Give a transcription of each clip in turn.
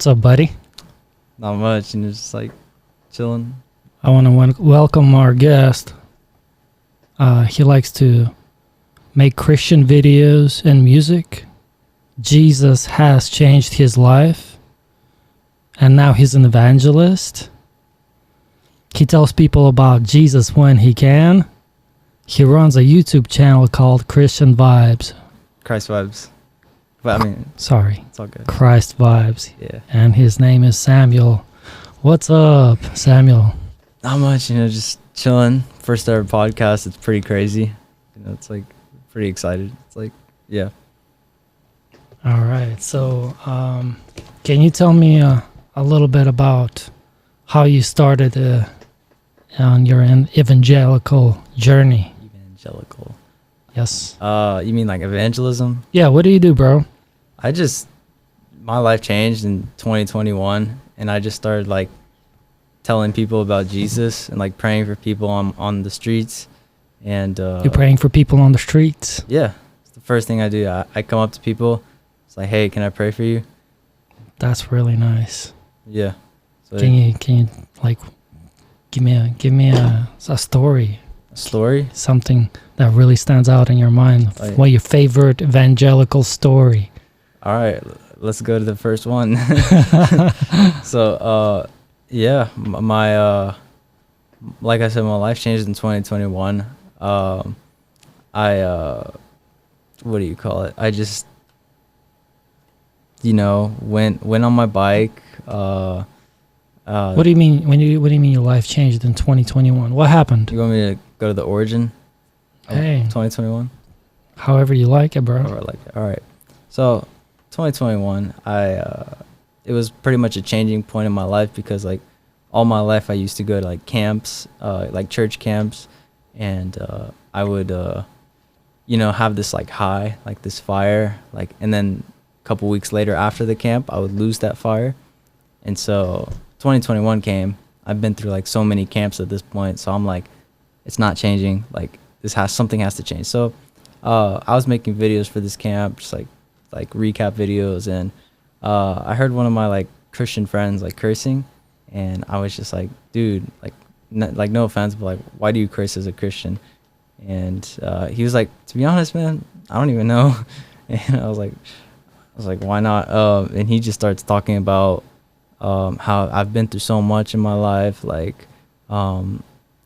What's up, buddy? Not much, just like chilling. I want to welcome our guest. He likes to make Christian videos and music. Jesus has changed his life, and now he's an evangelist. He tells people about Jesus when he can. He runs a YouTube channel called Christian Vibes. Christ vibes. But I mean, Sorry, it's all good. Christ Vibes. Yeah. And his name is Samuel. What's up, Samuel? Not much, just chilling. First ever podcast. It's pretty crazy. It's like pretty excited. It's like, yeah. All right. So, can you tell me a little bit about how you started on your evangelical journey? Evangelical. Yes. You mean like evangelism? Yeah. What do you do, bro? My life changed in 2021, and I just started like telling people about Jesus and like praying for people on the streets. And You're praying for people on the streets? Yeah. It's the first thing I do. I come up to people. It's like, hey, can I pray for you? That's really nice. Yeah. So Can you like give me a story? a story? Something that really stands out in your mind. Like- What your favorite evangelical story? All right, let's go to the first one. So, yeah, my like I said, my life changed in 2021. What do you call it? I just, went on my bike. What do you mean what do you mean your life changed in 2021? What happened? You want me to go to the origin of Hey. 2021? However you like it, bro. All right. So, 2021, it was pretty much a changing point in my life because like all my life I used to go to like camps, like church camps, and I would have this like high, like this fire, like, and then a couple weeks later after the camp I would lose that fire. And so 2021 came. I've been through like so many camps at this point, so I'm like, it's not changing, like something has to change. So I was making videos for this camp, just like recap videos, and I heard one of my like Christian friends like cursing, and I was just like, dude, like no offense, but like, why do you curse as a Christian? And he was like, to be honest, man, I don't even know. And I was like, why not? And he just starts talking about how I've been through so much in my life, like no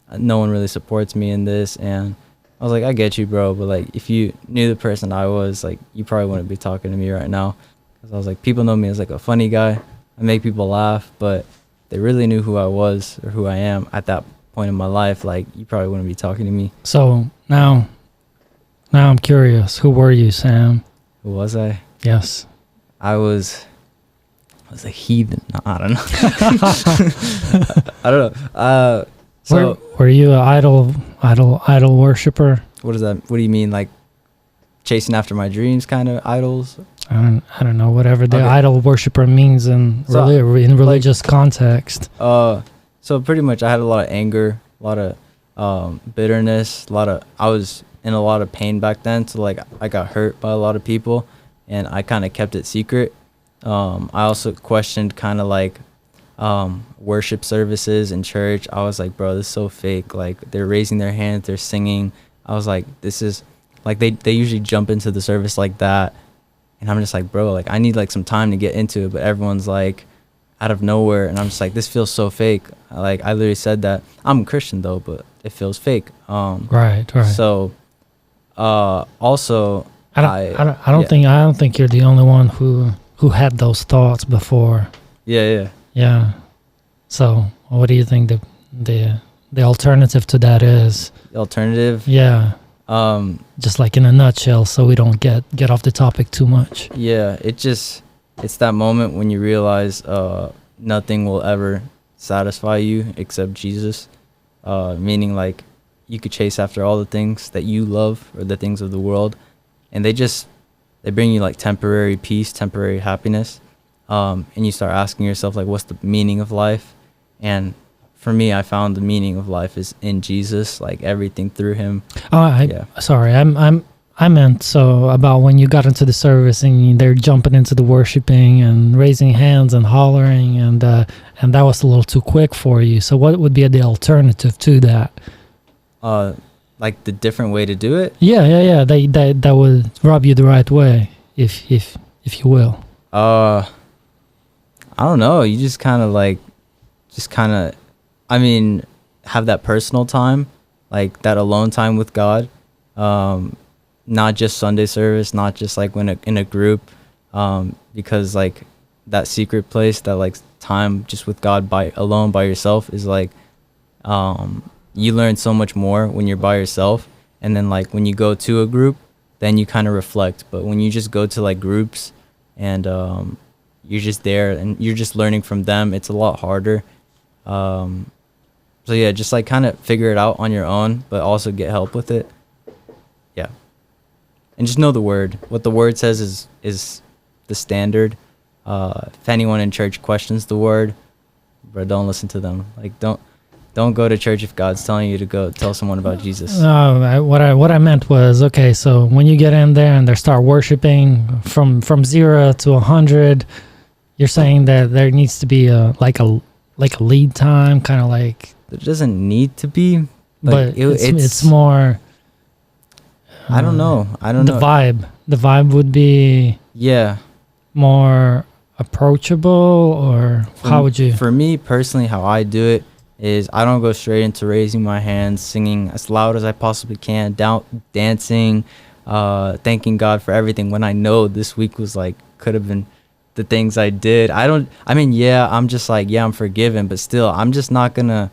one really supports me in this. And I was like, I get you, bro, but like if you knew the person I was, like you probably wouldn't be talking to me right now. Because I was like, people know me as like a funny guy. I make people laugh, but if they really knew who I was or who I am at that point in my life, like you probably wouldn't be talking to me. So now I'm curious. Who were you, Sam? Who was I? Yes. I was a heathen. No, I don't know. I don't know. So were you an idol worshiper? what is that? What do you mean, like chasing after my dreams kind of idols? I don't know, whatever the Okay. idol worshiper means in So, in religious context. So pretty much I had a lot of anger, a lot of bitterness, I was in a lot of pain back then, so like I got hurt by a lot of people, and I kind of kept it secret. I also questioned kind of like worship services in church. I was like, bro, this is so fake. Like they're raising their hands, they're singing. I was like, this is like they usually jump into the service like that, and I'm just like, bro, like I need like some time to get into it, but everyone's like out of nowhere, and I'm just like, this feels so fake. Like I literally said that I'm a Christian though, but it feels fake. Right. So also I don't think you're the only one who had those thoughts before. yeah. Yeah. So what do you think the alternative to that is? The alternative. Yeah. Just like in a nutshell, so we don't get off the topic too much. Yeah, it's that moment when you realize nothing will ever satisfy you except Jesus. Meaning like you could chase after all the things that you love or the things of the world, and they bring you like temporary peace, temporary happiness. And you start asking yourself like, what's the meaning of life? And for me, I found the meaning of life is in Jesus, like everything through him. Sorry, I meant so about when you got into the service and they're jumping into the worshiping and raising hands and hollering, and that was a little too quick for you. So what would be the alternative to that? Like the different way to do it. Yeah. That would rub you the right way, if you will. I don't know. You just kind of, I mean, have that personal time, like that alone time with God. Not just Sunday service, not just like when in a group, because like that secret place, that like time just with God alone by yourself is like, you learn so much more when you're by yourself. And then like when you go to a group, then you kind of reflect. But when you just go to like groups and you're just there and you're just learning from them, it's a lot harder. So yeah, just like kind of figure it out on your own, but also get help with it. Yeah. And just know the word. What the word says is the standard. If anyone in church questions the word, bro, don't listen to them. Like don't go to church if God's telling you to go tell someone about Jesus. No, what I meant was, okay, so when you get in there and they start worshiping from 0 to 100, you're saying that there needs to be a lead time, kind of like. It doesn't need to be, but it's more. I don't know. The vibe would be. Yeah. More approachable, or how would you? For me personally, how I do it is I don't go straight into raising my hands, singing as loud as I possibly can, dancing, thanking God for everything, when I know this week was like, could have been the things I did. I'm just like, yeah, I'm forgiven, but still, I'm not gonna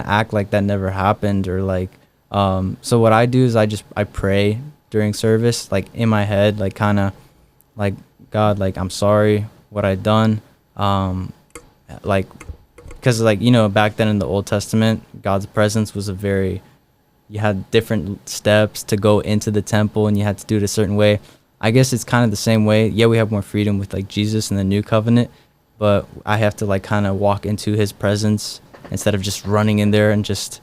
act like that never happened, or like, so what I do is I pray during service, like in my head, like kind of like, God, like, I'm sorry what I done. Like, because like, you know, back then in the Old Testament, God's presence was you had different steps to go into the temple, and you had to do it a certain way. I guess it's kind of the same way. Yeah, we have more freedom with like Jesus in the new covenant, but I have to like kind of walk into his presence instead of just running in there and just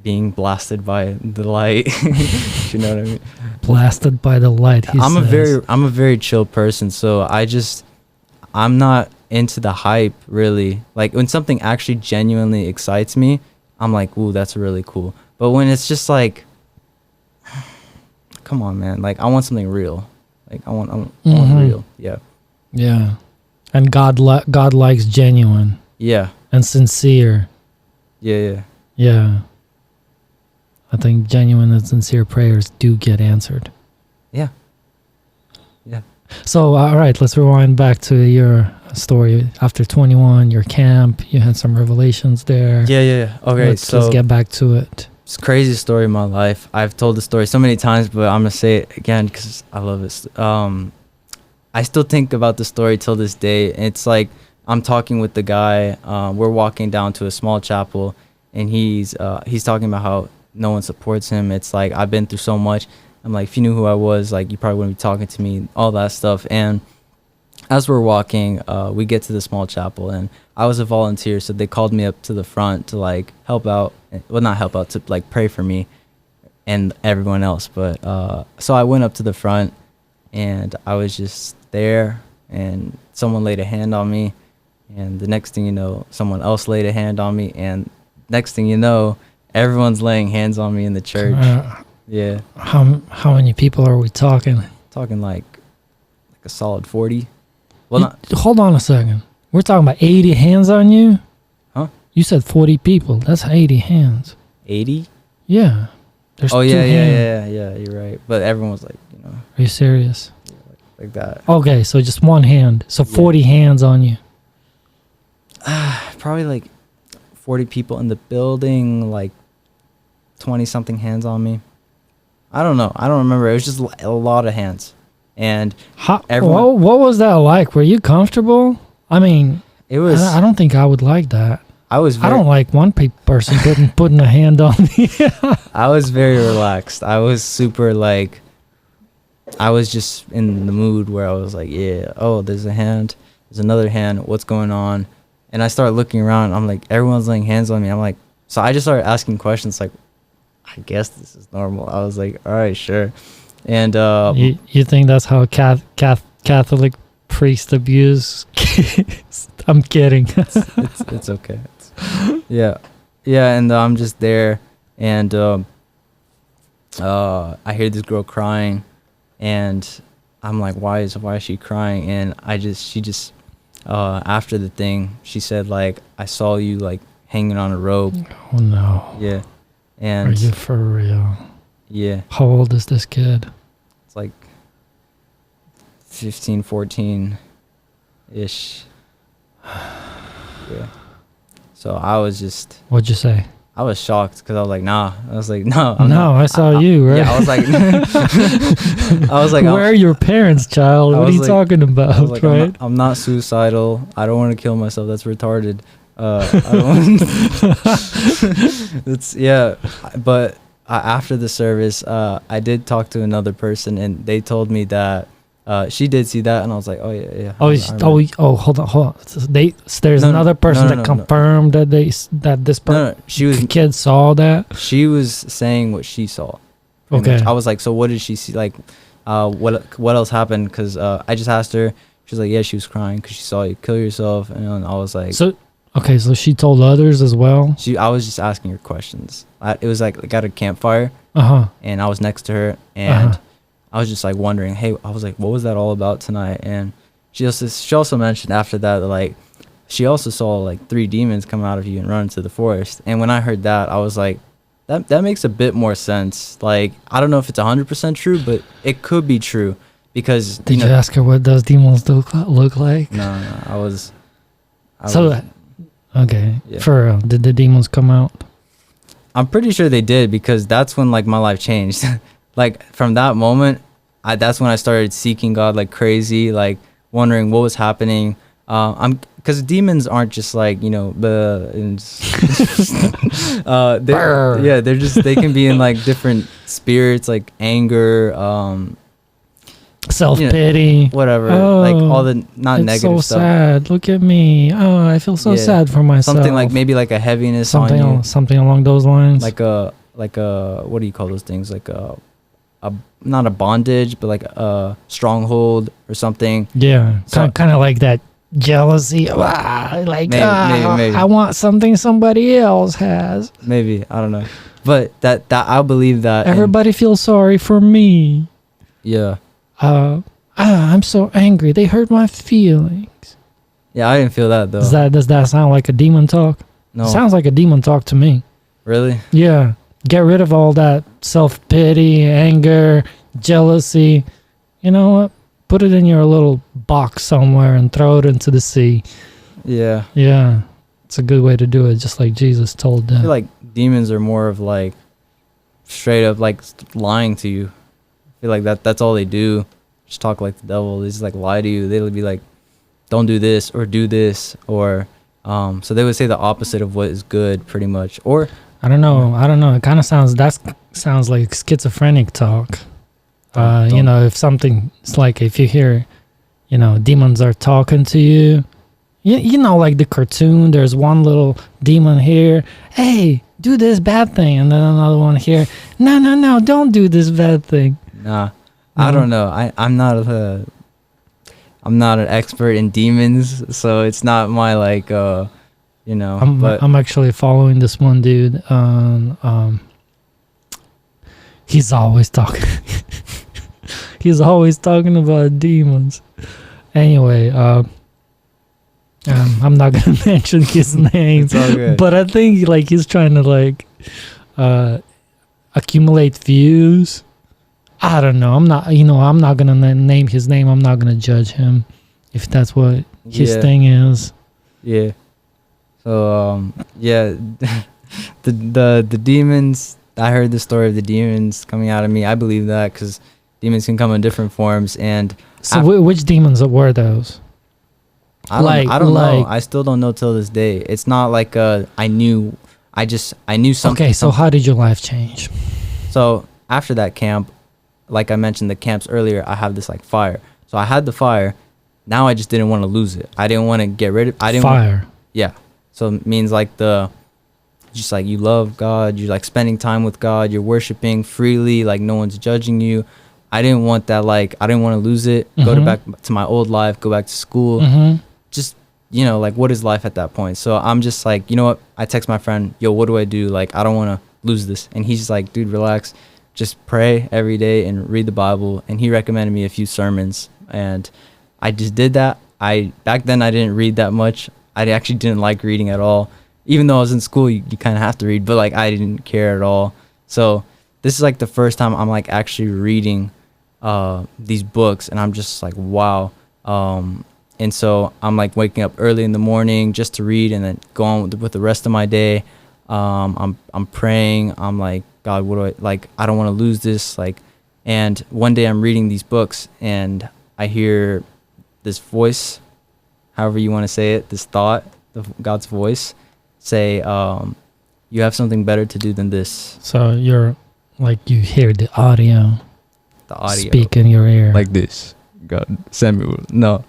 being blasted by the light. You know what I mean? Blasted by the light. I'm a very chill person, so I'm not into the hype really. Like when something actually genuinely excites me, I'm like, ooh, that's really cool. But when it's just like, come on, man, like I want something real. Like I want real. Yeah. Yeah. And God likes genuine. Yeah. And sincere. Yeah. Yeah. I think genuine and sincere prayers do get answered. Yeah. So, all right, let's rewind back to your story. After 21, your camp, you had some revelations there. Yeah. Okay, let's get back to it. It's a crazy story in my life. I've told the story so many times, but I'm going to say it again because I love it. I still think about the story till this day. It's like I'm talking with the guy. We're walking down to a small chapel, and he's talking about how no one supports him. It's like, I've been through so much. I'm like, if you knew who I was, like, you probably wouldn't be talking to me, all that stuff. And as we're walking, we get to the small chapel, and I was a volunteer, so they called me up to the front to like help out. Well, not help out, to like pray for me and everyone else. But so I went up to the front, and I was just there, and someone laid a hand on me, and the next thing you know, someone else laid a hand on me, and next thing you know, everyone's laying hands on me in the church. Yeah. How many people are we talking? Talking like a solid 40. Well, hold on a second. We're talking about 80 hands on you? Huh? You said 40 people. That's 80 hands. 80? Yeah. There's yeah, you're right. But everyone was like, you know. Are you serious? Yeah, like that. Okay, so just one hand. So 40 hands on you. Probably like 40 people in the building, like 20 something hands on me. I don't know. I don't remember. It was just a lot of hands. And what was that like? Were you comfortable? I mean, it was. I don't think I would like that. I don't like one person putting a hand on me. I was very relaxed. I was super like, I was just in the mood where I was like, yeah, oh, there's a hand. There's another hand. What's going on? And I started looking around. I'm like, everyone's laying hands on me. I'm like, so I just started asking questions like, I guess this is normal. I was like, all right, sure. And You think that's how Catholic priest abuse kids? I'm kidding. it's okay. Yeah, and I'm just there, and I hear this girl crying, and I'm like, why is she crying? And she just after the thing, she said, like, I saw you like hanging on a rope. Oh no. Yeah. And are you for real? Yeah. How old is this kid? It's like 15, 14 ish. Yeah. So I was just. What'd you say? I was shocked because I was like, nah. I was like, no. I saw you, right? Yeah, I was like, where are your parents, child? What are you talking about, like, right? I'm not suicidal. I don't want to kill myself. That's retarded. I don't want. It's but after the service, I did talk to another person, and they told me that she did see that, and I was like, oh yeah. Hold on. There's another person that confirmed that this kid saw that. She was saying what she saw. Okay. Much. I was like, so what did she see? Like, what else happened? Because I just asked her. She was like, yeah, she was crying because she saw you kill yourself, and I was like, so she told others as well. I was just asking her questions. It was like at a campfire. And I was next to her, and I was just like wondering, hey, I was like, what was that all about tonight? And she also mentioned after that, like, she also saw like 3 demons come out of you and run into the forest. And when I heard that, I was like, that makes a bit more sense. Like, I don't know if it's 100% true, but it could be true because. Did you ask her what those demons look like? No, I was. Okay. Yeah. For real, did the demons come out? I'm pretty sure they did because that's when like my life changed. Like from that moment, that's when I started seeking God like crazy, like wondering what was happening. Because demons aren't just like, they're they can be in like different spirits, like anger, self-pity, whatever, like all the not negative stuff. So sad. Look at me. Oh, I feel so sad for myself. Something like maybe like a heaviness on you. Something along those lines. Like a what do you call those things? Like a not a bondage, but like a stronghold or something. Yeah, kind of like that jealousy. Maybe. I want something somebody else has. Maybe, I don't know, but that I believe that everybody feels sorry for me. Yeah. I'm so angry. They hurt my feelings. Yeah, I didn't feel that though. Does that sound like a demon talk? No. It sounds like a demon talk to me. Really? Yeah. Get rid of all that self-pity, anger, jealousy. You know what? Put it in your little box somewhere and throw it into the sea. Yeah. Yeah. It's a good way to do it, just like Jesus told them. I feel like demons are more of like straight up like lying to you. I feel like that's all they do. Just talk like the devil. They just like lie to you. They'll be like, don't do this or do this, or so they would say the opposite of what is good pretty much. Or I don't know. It kind of sounds like schizophrenic talk. If something, it's like if you hear, demons are talking to you, like the cartoon, there's one little demon here, hey, do this bad thing, and then another one here, no, don't do this bad thing. Nah, I don't know. I'm not an expert in demons, so it's not my like I'm actually following this one dude. He's always talking. He's always talking about demons. Anyway, I'm not gonna mention his name, but I think like he's trying to accumulate views. I don't know. I'm not gonna name his name. I'm not gonna judge him if that's what his thing is. Yeah. So the demons. I heard the story of the demons coming out of me. I believe that because demons can come in different forms. And so, which demons were those? I don't know. I still don't know till this day. It's not like I knew. I knew something. Okay, so how did your life change? So after that camp, like I mentioned the camps earlier, I have this like fire. So I had the fire. Now I just didn't want to lose it. I didn't want to get rid of. Fire. Yeah. So it means like just like you love God, you're like spending time with God, you're worshiping freely, like no one's judging you. I didn't want that, like, I didn't want to lose it, go to back to my old life, go back to school. Just, you know, like, what is life at that point? So I'm just like, you know what? I text my friend, yo, what do I do? Like, I don't want to lose this. And he's like, dude, relax. Just pray every day and read the Bible. And he recommended me a few sermons. And I just did that. Back then, I didn't read that much. I actually didn't like reading at all. Even though I was in school, you kind of have to read. But, like, I didn't care at all. So this is, like, the first time I'm, like, actually reading these books. And I'm just like, wow. And so I'm like waking up early in the morning just to read and then go on with the rest of my day. I'm praying. I'm like, God, what do I, like, I don't want to lose this. Like, and one day I'm reading these books and I hear this voice, however you want to say it, this thought, God's voice say, you have something better to do than this. So you're like, you hear the audio speak in your ear. Like this. God, Samuel. No.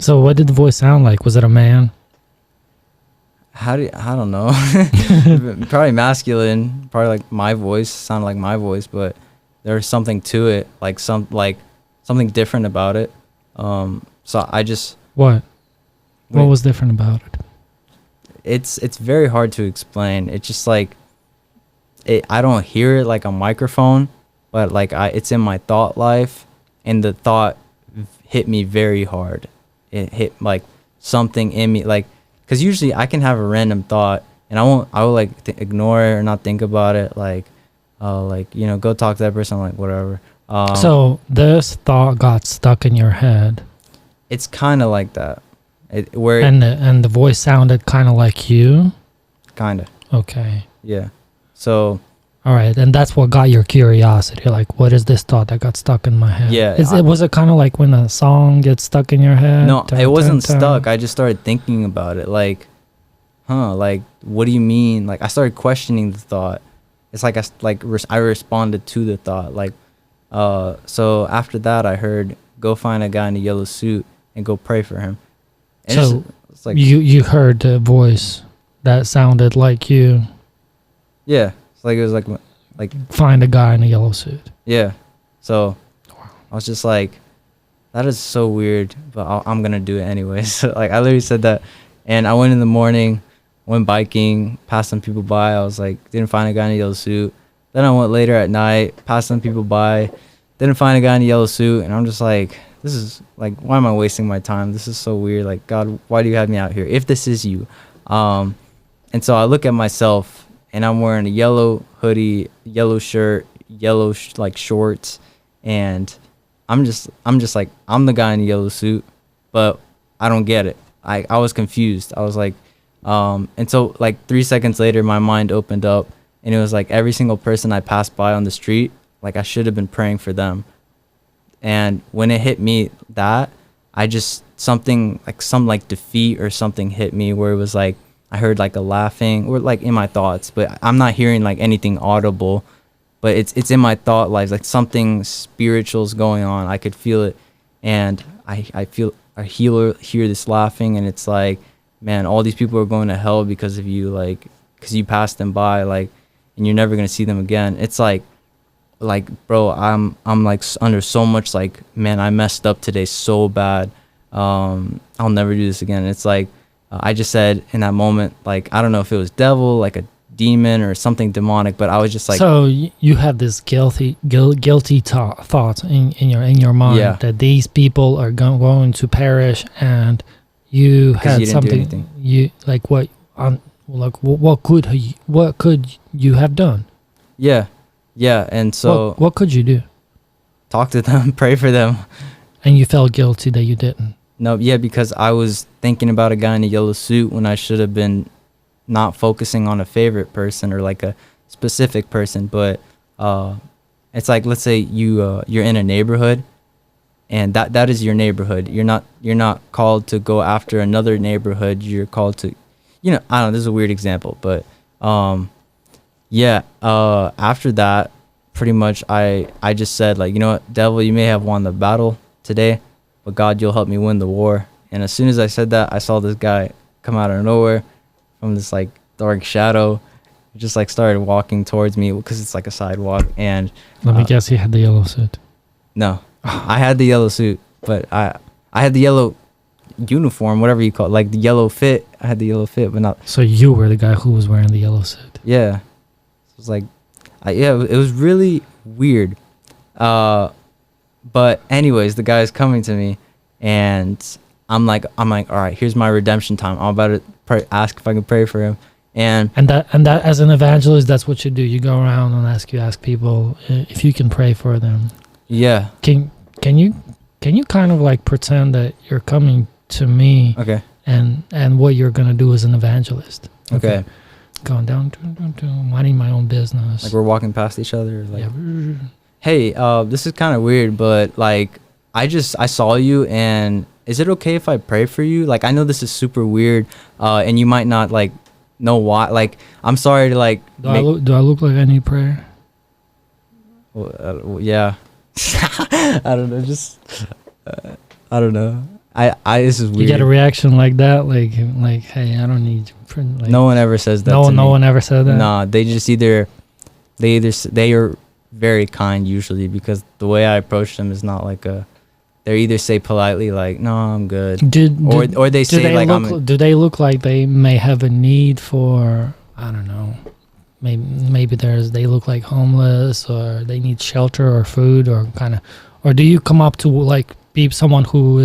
So what did the voice sound like? Was it a man? I don't know. Probably masculine. Probably like my voice, sounded like my voice, but there was something to it, like something different about it. So I just What was different about it? It's very hard to explain. It's just like I don't hear it like a microphone, but like it's in my thought life, and the thought hit me very hard. It hit like something in me, like, because usually I can have a random thought and I will like ignore it or not think about it, like you know, go talk to that person, like whatever. So this thought got stuck in your head. It's kind of like that. And the voice sounded kind of like you. Kind of. Okay. Yeah. So. All right, and that's what got your curiosity. Like, what is this thought that got stuck in my head? Yeah. Was it kind of like when a song gets stuck in your head? No, it wasn't stuck. I just started thinking about it. Like, like, what do you mean? Like, I started questioning the thought. It's like I responded to the thought. Like, so after that, I heard, go find a guy in a yellow suit and go pray for him. And so it's like you heard the voice that sounded like you. Yeah. Like, it was like find a guy in a yellow suit. Yeah. So I was just like, that is so weird, but I'm going to do it anyway. So like, I literally said that, and I went in the morning, went biking, passed some people by. I was like, didn't find a guy in a yellow suit. Then I went later at night, passed some people by, didn't find a guy in a yellow suit. And I'm just like, this is like, why am I wasting my time? This is so weird. Like, God, why do you have me out here? If this is you. And so I look at myself, and I'm wearing a yellow hoodie, yellow shirt, yellow like shorts, and I'm just like, I'm the guy in the yellow suit, but I don't get it. I was confused. I was like, and so like 3 seconds later, my mind opened up, and it was like every single person I passed by on the street, like I should have been praying for them. And when it hit me that, I just some defeat or something hit me where it was like, I heard like a laughing, or like in my thoughts, but I'm not hearing like anything audible, but it's in my thought life, like something spiritual's going on. I could feel it, and I hear this laughing, and it's like, man, all these people are going to hell because of you, like, because you passed them by, like, and you're never gonna see them again. It's like, bro, I'm like under so much, like, man, I messed up today so bad. I'll never do this again. It's like, I just said in that moment, like, I don't know if it was devil, like a demon or something demonic, but I was just like. So you had this guilty thought in your mind that these people are going to perish, and you had you something. You like what? What could you have done? Yeah, and so what could you do? Talk to them, pray for them. And you felt guilty that you didn't. No, yeah, because I was thinking about a guy in a yellow suit when I should have been not focusing on a favorite person or like a specific person. But it's like, let's say you're in a neighborhood, and that is your neighborhood. You're not called to go after another neighborhood. You're called to, I don't know, this is a weird example, but after that, pretty much I just said, like, you know what, devil, you may have won the battle today, but God, you'll help me win the war. And as soon as I said that, I saw this guy come out of nowhere from this like dark shadow. He just like started walking towards me because it's like a sidewalk. And let me guess, he had the yellow suit. No, I had the yellow suit, but I had the yellow uniform, whatever you call it, like the yellow fit. I had the yellow fit, but not. So you were the guy who was wearing the yellow suit. Yeah, it was like, yeah, it was really weird. But anyways, the guy's coming to me, and I'm like, all right, here's my redemption time. I'm about to ask if I can pray for him, and that as an evangelist, that's what you do. You go around and ask people if you can pray for them. yeah, Can you kind of like pretend that you're coming to me, okay, and what you're gonna do as an evangelist? okay. Going down to minding my own business. Like we're walking past each other, like, yeah. hey, this is kind of weird, but like, I saw you, and is it okay if I pray for you? Like, I know this is super weird, and you might not like know why. Like, I'm sorry to like. Do I look like I need prayer? Yeah. I don't know. Just I don't know. I this is weird. You get a reaction like that, like hey, I don't need you. Like, no one ever says that. No to me. one ever said that. Nah, they are very kind usually, because the way I approach them is not like they either say politely like, no, I'm good, or they say like, do they look like they may have a need for, I don't know, maybe they look like homeless, or they need shelter or food, or do you come up to like be someone who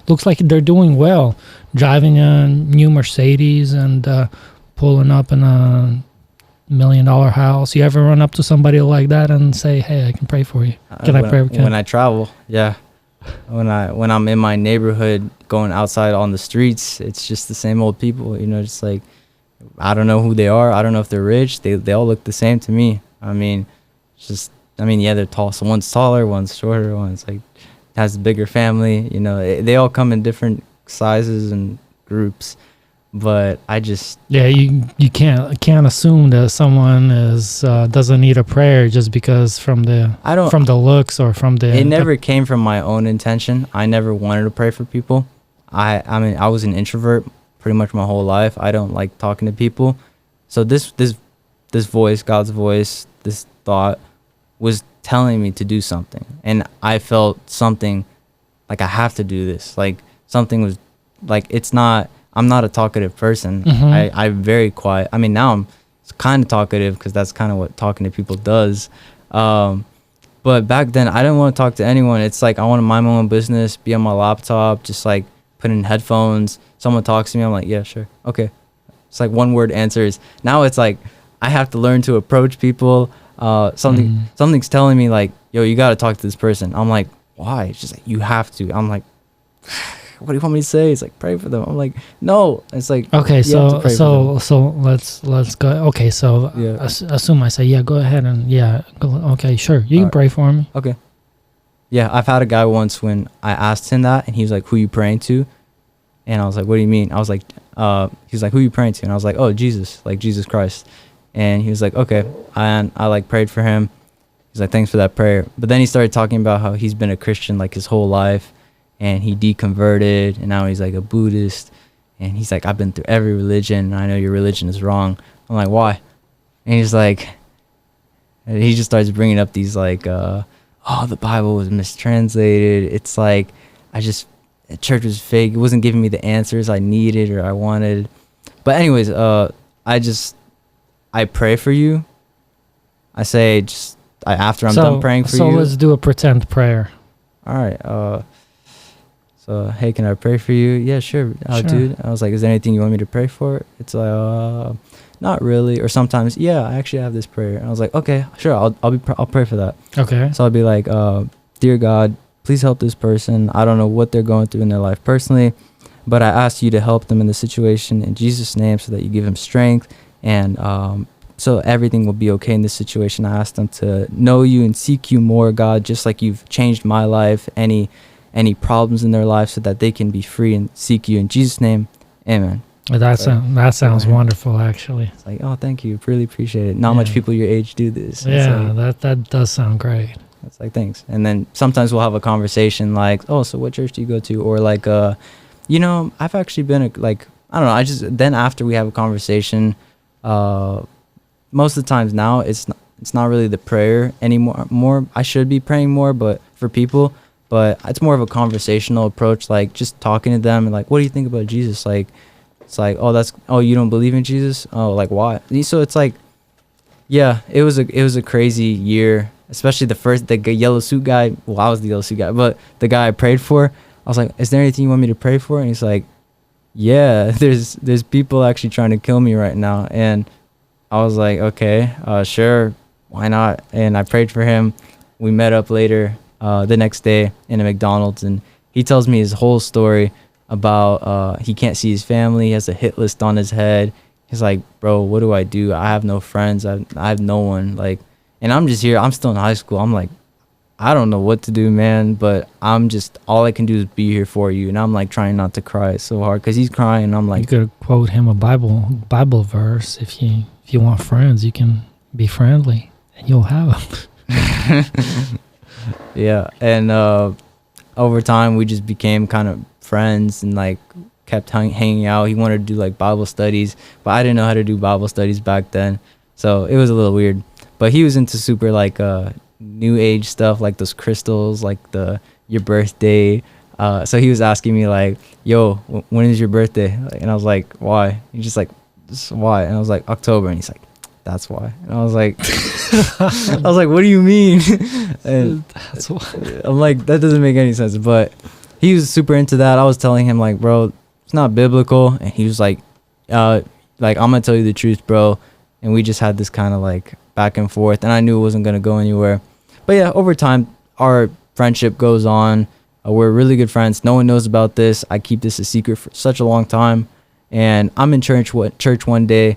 looks like they're doing well, driving a new Mercedes and pulling up in a $1 million house? You ever run up to somebody like that and say, hey, I can pray for you? Can I pray? When I travel, yeah. When I'm in my neighborhood, going outside on the streets, it's just the same old people, just like, I don't know who they are. I don't know if they're rich. They all look the same to me. Yeah, they're tall. So one's taller, one's shorter, one's like has a bigger family. They all come in different sizes and groups. But I just you can't assume that someone doesn't need a prayer just because from the looks or from the. It never came from my own intention. I never wanted to pray for people. I was an introvert pretty much my whole life. I don't like talking to people. So this voice, God's voice, this thought was telling me to do something, and I felt something like I have to do this. Like something was like, it's not. I'm not a talkative person. Mm-hmm. I'm very quiet. I mean, now I'm kind of talkative because that's kind of what talking to people does. But back then, I didn't want to talk to anyone. It's like I want to mind my own business, be on my laptop, just like put in headphones. Someone talks to me, I'm like, yeah, sure, okay. It's like one word answers. Now it's like I have to learn to approach people. Something's telling me like, yo, you got to talk to this person. I'm like, why? It's just like, you have to. I'm like, what do you want me to say? It's like, pray for them. I'm like, no. It's like, okay, so let's go. Okay, so yeah. Assume I say, yeah, go ahead and okay, sure, you can pray for me. Okay. Yeah, I've had a guy once when I asked him that, and he was like, who you praying to? And I was like, what do you mean? I was like, he was like, who you praying to? And I was like, oh, Jesus, like Jesus Christ. And he was like, okay. And I like prayed for him. He's like, thanks for that prayer. But then he started talking about how he's been a Christian like his whole life, and he deconverted, and now he's like a Buddhist. And he's like, I've been through every religion, and I know your religion is wrong. I'm like, why? And he's like, and he just starts bringing up these like, the Bible was mistranslated. It's like, the church was fake. It wasn't giving me the answers I needed or I wanted. But anyways, I pray for you. I say after I'm done praying for you. So let's do a pretend prayer. All right. So, hey, can I pray for you? Yeah, sure. Sure. Dude. I was like, is there anything you want me to pray for? It's like, not really. Or sometimes, yeah, I actually have this prayer. And I was like, okay, sure. I'll pray for that. Okay. So I'll be like, dear God, please help this person. I don't know what they're going through in their life personally, but I ask you to help them in the situation in Jesus' name, so that you give them strength, and so everything will be okay in this situation. I ask them to know you and seek you more, God, just like you've changed my life, any problems in their life, so that they can be free and seek you in Jesus' name. Amen. That sounds wonderful, actually. It's like, oh, thank you. Really appreciate it. Not much people your age do this. Yeah, that does sound great. It's like, thanks. And then sometimes we'll have a conversation like, oh, so what church do you go to? Or like, I've actually been I don't know. Then after we have a conversation, most of the times now it's not really the prayer anymore. I should be praying more, but for people, but it's more of a conversational approach, like just talking to them and like, what do you think about Jesus? Like, it's like, oh, you don't believe in Jesus? Oh, like why? So it's like, yeah, it was a crazy year, especially the yellow suit guy. Well, I was the yellow suit guy, but the guy I prayed for, I was like, is there anything you want me to pray for? And he's like, yeah, there's people actually trying to kill me right now. And I was like, okay, sure, why not? And I prayed for him. We met up later the next day in a McDonald's, and he tells me his whole story about he can't see his family. He has a hit list on his head. He's like, bro, what do? I have no friends. I have no one. Like, and I'm just here. I'm still in high school. I'm like, I don't know what to do, man. But all I can do is be here for you. And I'm like trying not to cry so hard because he's crying. And I'm like, you could quote him a Bible verse. If you want friends, you can be friendly, and you'll have them. Yeah. And over time, we just became kind of friends and like kept hanging out. He wanted to do like Bible studies, but I didn't know how to do Bible studies back then, so it was a little weird. But he was into super like new age stuff, like those crystals, like your birthday. So he was asking me like, yo, when is your birthday? And I was like, why? He's just like, why? And I was like, October. And he's like, that's why. And I was like, what do you mean? And That's why. I'm like, that doesn't make any sense. But he was super into that. I was telling him like, bro, it's not biblical. And he was like, I'm gonna tell you the truth, bro. And we just had this kind of like back and forth, and I knew it wasn't gonna go anywhere. But yeah, over time, our friendship goes on. We're really good friends. No one knows about this. I keep this a secret for such a long time. And I'm in church one day,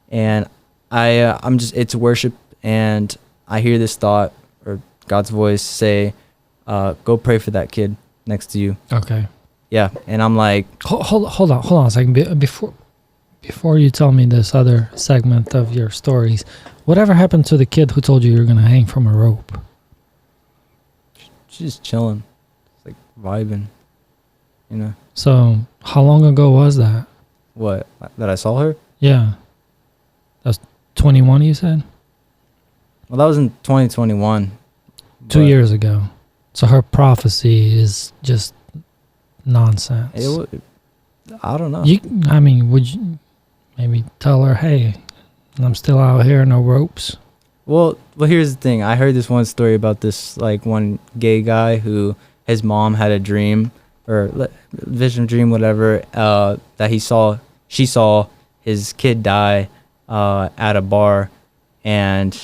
and it's worship, and I hear this thought or God's voice say, go pray for that kid next to you. Okay. Yeah. And I'm like, hold on a second. Before you tell me this other segment of your stories, whatever happened to the kid who told you were going to hang from a rope? she's just chilling. It's like vibing, you know. So how long ago was that? What, that I saw her? Yeah. That's 21, you said? Well, that was in 2021. 2 years ago. So her prophecy is just nonsense. I don't know. Would you maybe tell her, hey, I'm still out here, no ropes? Well, here's the thing. I heard this one story about this, like, one gay guy who his mom had a dream or vision dream, whatever, that she saw his kid die at a bar, and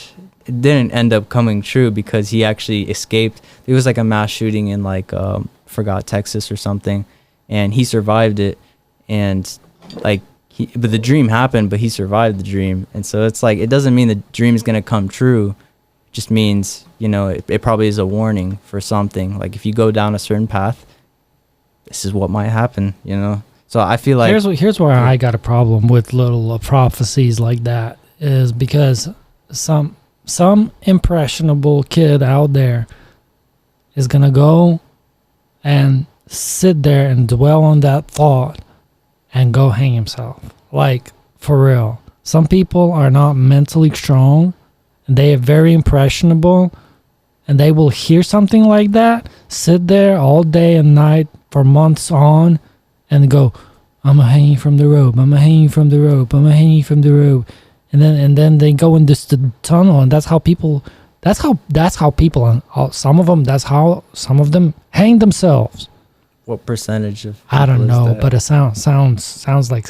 it didn't end up coming true because he actually escaped. It was like a mass shooting in forgot Texas or something, and he survived it, and but the dream happened, but he survived the dream. And so it's like, it doesn't mean the dream is going to come true. It just means, it probably is a warning for something. Like, if you go down a certain path, this is what might happen, So I feel like here's where I got a problem with little prophecies like that, is because some impressionable kid out there is going to go and sit there and dwell on that thought and go hang himself. Like, for real. Some people are not mentally strong, and they are very impressionable, and they will hear something like that, sit there all day and night for months on, and go, I'm gonna hang you from the rope, I'm gonna hang you from the rope, I'm gonna hang you from the rope. And then they go in this tunnel, and that's how people, some of them hang themselves. what percentage of I don't people is know, that? but it sounds like,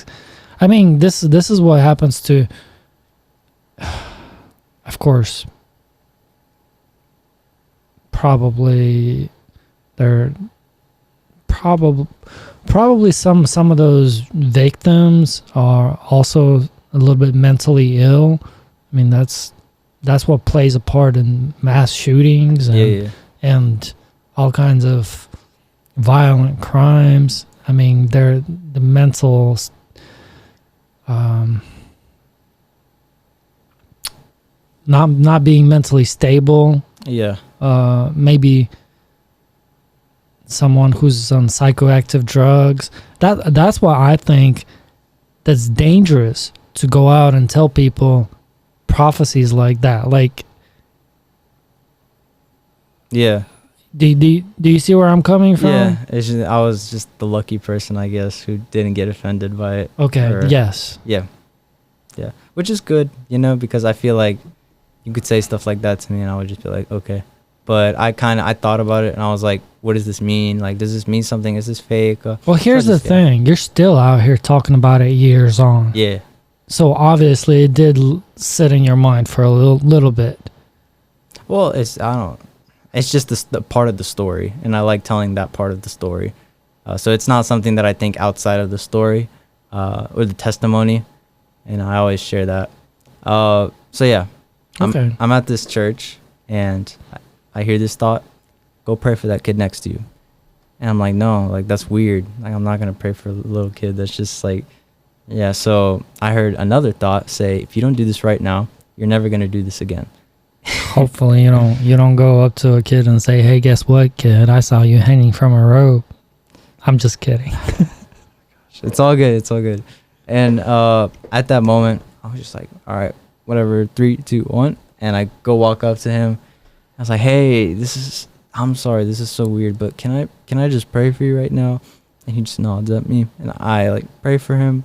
this is what happens to, of course, probably some of those victims are also a little bit mentally ill. That's what plays a part in mass shootings and all kinds of violent crimes. They're the mental not being mentally stable. Maybe someone who's on psychoactive drugs. That's why I think that's dangerous to go out and tell people prophecies like that. Do you see where I'm coming from? Yeah, it's just, I was just the lucky person, I guess, who didn't get offended by it. Okay. Or- Yes. Yeah, yeah, which is good, you know, because I feel like you could say stuff like that to me, and I would just be like, okay. But I thought about it, and I was like, what does this mean? Like, does this mean something? Is this fake? Well, here's the thing. You're still out here talking about it years on. Yeah. So obviously it did sit in your mind for a little bit. Well, it's just the part of the story, and I like telling that part of the story. So it's not something that I think outside of the story or the testimony, and I always share that. So yeah, Okay. I'm at this church, and I hear this thought: go pray for that kid next to you. And I'm like, no, like that's weird. Like I'm not gonna pray for a little kid. That's just like, yeah. So I heard another thought say, if you don't do this right now, you're never gonna do this again. Hopefully you don't go up to a kid and say, "Hey, guess what, kid? I saw you hanging from a rope." I'm just kidding. It's all good. It's all good. And at that moment, I was just like, all right, whatever, 3, 2, 1. And I go walk up to him. I was like, hey, I'm sorry, this is so weird, but can I just pray for you right now? And he just nods at me, and I like pray for him,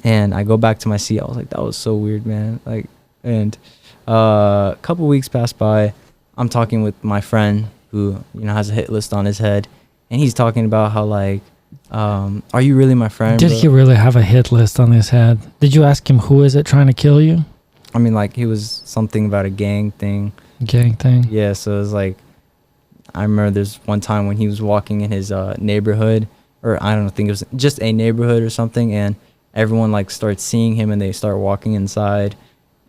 and I go back to my seat. I was like, that was so weird, man. Like, and a couple weeks passed by. I'm talking with my friend who, you know, has a hit list on his head, and he's talking about how like, are you really my friend? Did bro? he really have a hit list on his head? Did you ask him who is it trying to kill you? I mean, like, he was something about a gang thing. Gang thing? Yeah, so it was like, I remember there's one time when he was walking in his neighborhood, or I don't think it was just a neighborhood or something, and everyone like starts seeing him and they start walking inside,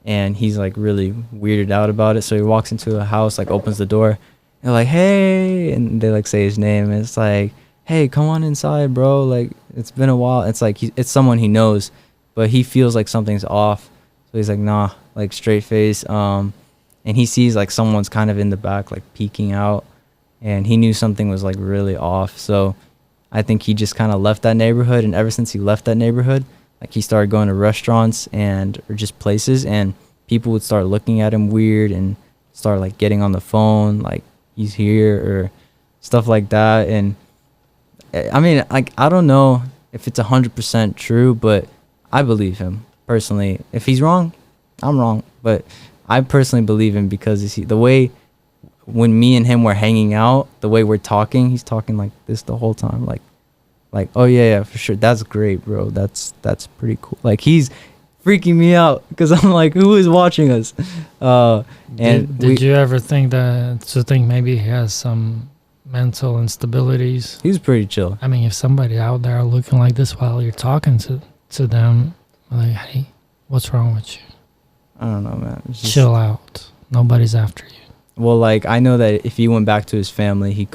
and he's like really weirded out about it. So he walks into a house, like opens the door, and they're like, hey, and they like say his name, and it's like, hey, come on inside, bro, like it's been a while. It's like it's someone he knows, but he feels like something's off, so he's like, nah, like straight face, and he sees like someone's kind of in the back like peeking out, and he knew something was like really off. So I think he just kind of left that neighborhood, and ever since he left that neighborhood, like he started going to restaurants and or just places, and people would start looking at him weird and start like getting on the phone like he's here or stuff like that. And I mean, like, I don't know if it's 100% true, but I believe him personally. If he's wrong, I'm wrong, but I personally believe him because you see the way when me and him were hanging out, the way we're talking, he's talking like this the whole time, like oh yeah, for sure, that's great, bro, that's pretty cool. Like he's freaking me out because I'm like, who is watching us? And did you ever think maybe he has some mental instabilities? He was pretty chill. I mean, if somebody out there looking like this while you're talking to them, like, hey, what's wrong with you? I don't know, man. It's just, chill out. Nobody's after you. well, like, I know that if he went back to his family,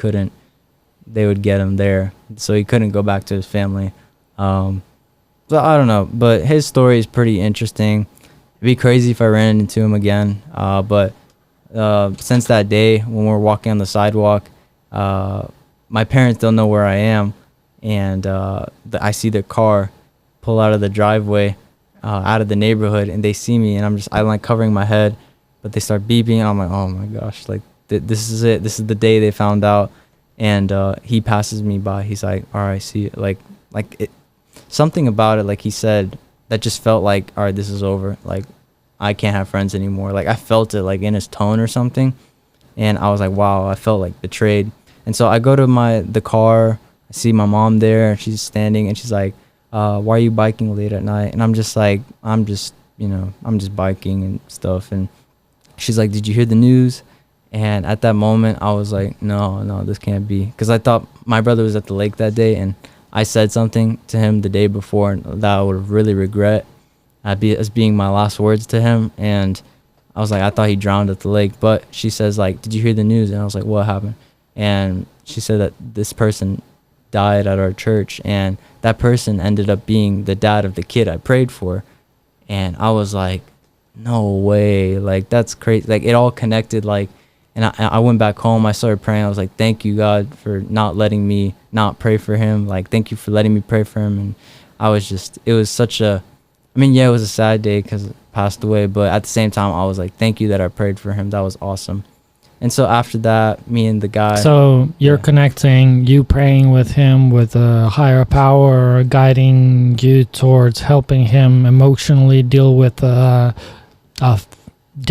they would get him there, so he couldn't go back to his family. So I don't know, but his story is pretty interesting. It'd be crazy if I ran into him again, but since that day when we're walking on the sidewalk, my parents don't know where I am, and I see their car pull out of the driveway, out of the neighborhood, and they see me, and I'm like covering my head, but they start beeping, and I'm like, oh my gosh, like this is it. This is the day they found out. And he passes me by. He's like, all right, see it. Like it, something about it, like he said, that just felt like, all right, this is over. Like, I can't have friends anymore. Like, I felt it like in his tone or something, and I was like, wow, I felt like betrayed. And so I go to the car. I see my mom there. She's standing, and she's like, why are you biking late at night? And I'm just like, I'm just biking and stuff. And she's like, did you hear the news? And at that moment, I was like, no, this can't be. Because I thought my brother was at the lake that day, and I said something to him the day before that I would really regret as being my last words to him. And I was like, I thought he drowned at the lake. But she says, like, did you hear the news? And I was like, what happened? And she said that this person died at our church, and that person ended up being the dad of the kid I prayed for. And I was like, no way. Like, that's crazy. Like, it all connected, like. And I went back home. I started praying. I was like, thank you, God, for not letting me not pray for him. Like, thank you for letting me pray for him. And it was such a, I mean, yeah, it was a sad day because he passed away. But at the same time, I was like, thank you that I prayed for him. That was awesome. And so after that, me and the guy. So you're Yeah. connecting, you praying with him with a higher power guiding you towards helping him emotionally deal with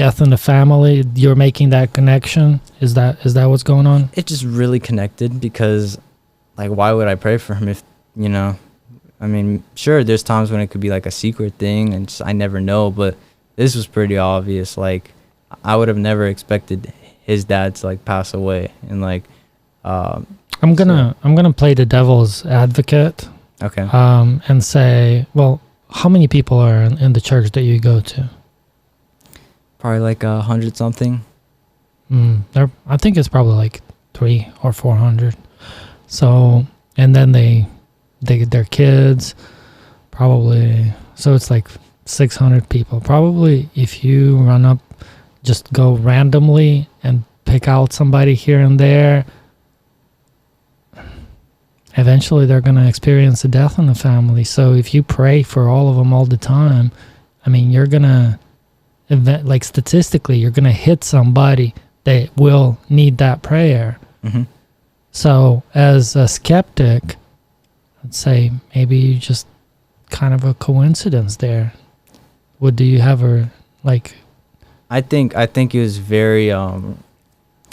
death in the family. You're making that connection. Is that what's going on? It just really connected because, like, why would I pray for him if, you know, I mean, sure, there's times when it could be like a secret thing and just, I never know, but this was pretty obvious. Like, I would have never expected his dad to like pass away, and like, I'm gonna play the devil's advocate, okay, and say, well, how many people are in the church that you go to? probably like 100 something. I think it's probably like 300 or 400. So, and then they their kids, probably. So it's like 600 people. Probably if you run up, just go randomly and pick out somebody here and there, eventually they're going to experience a death in the family. So if you pray for all of them all the time, I mean, you're going to, like statistically, you're going to hit somebody that will need that prayer. Mm-hmm. So as a skeptic, I'd say maybe you just kind of a coincidence there. What do you have like I think it was very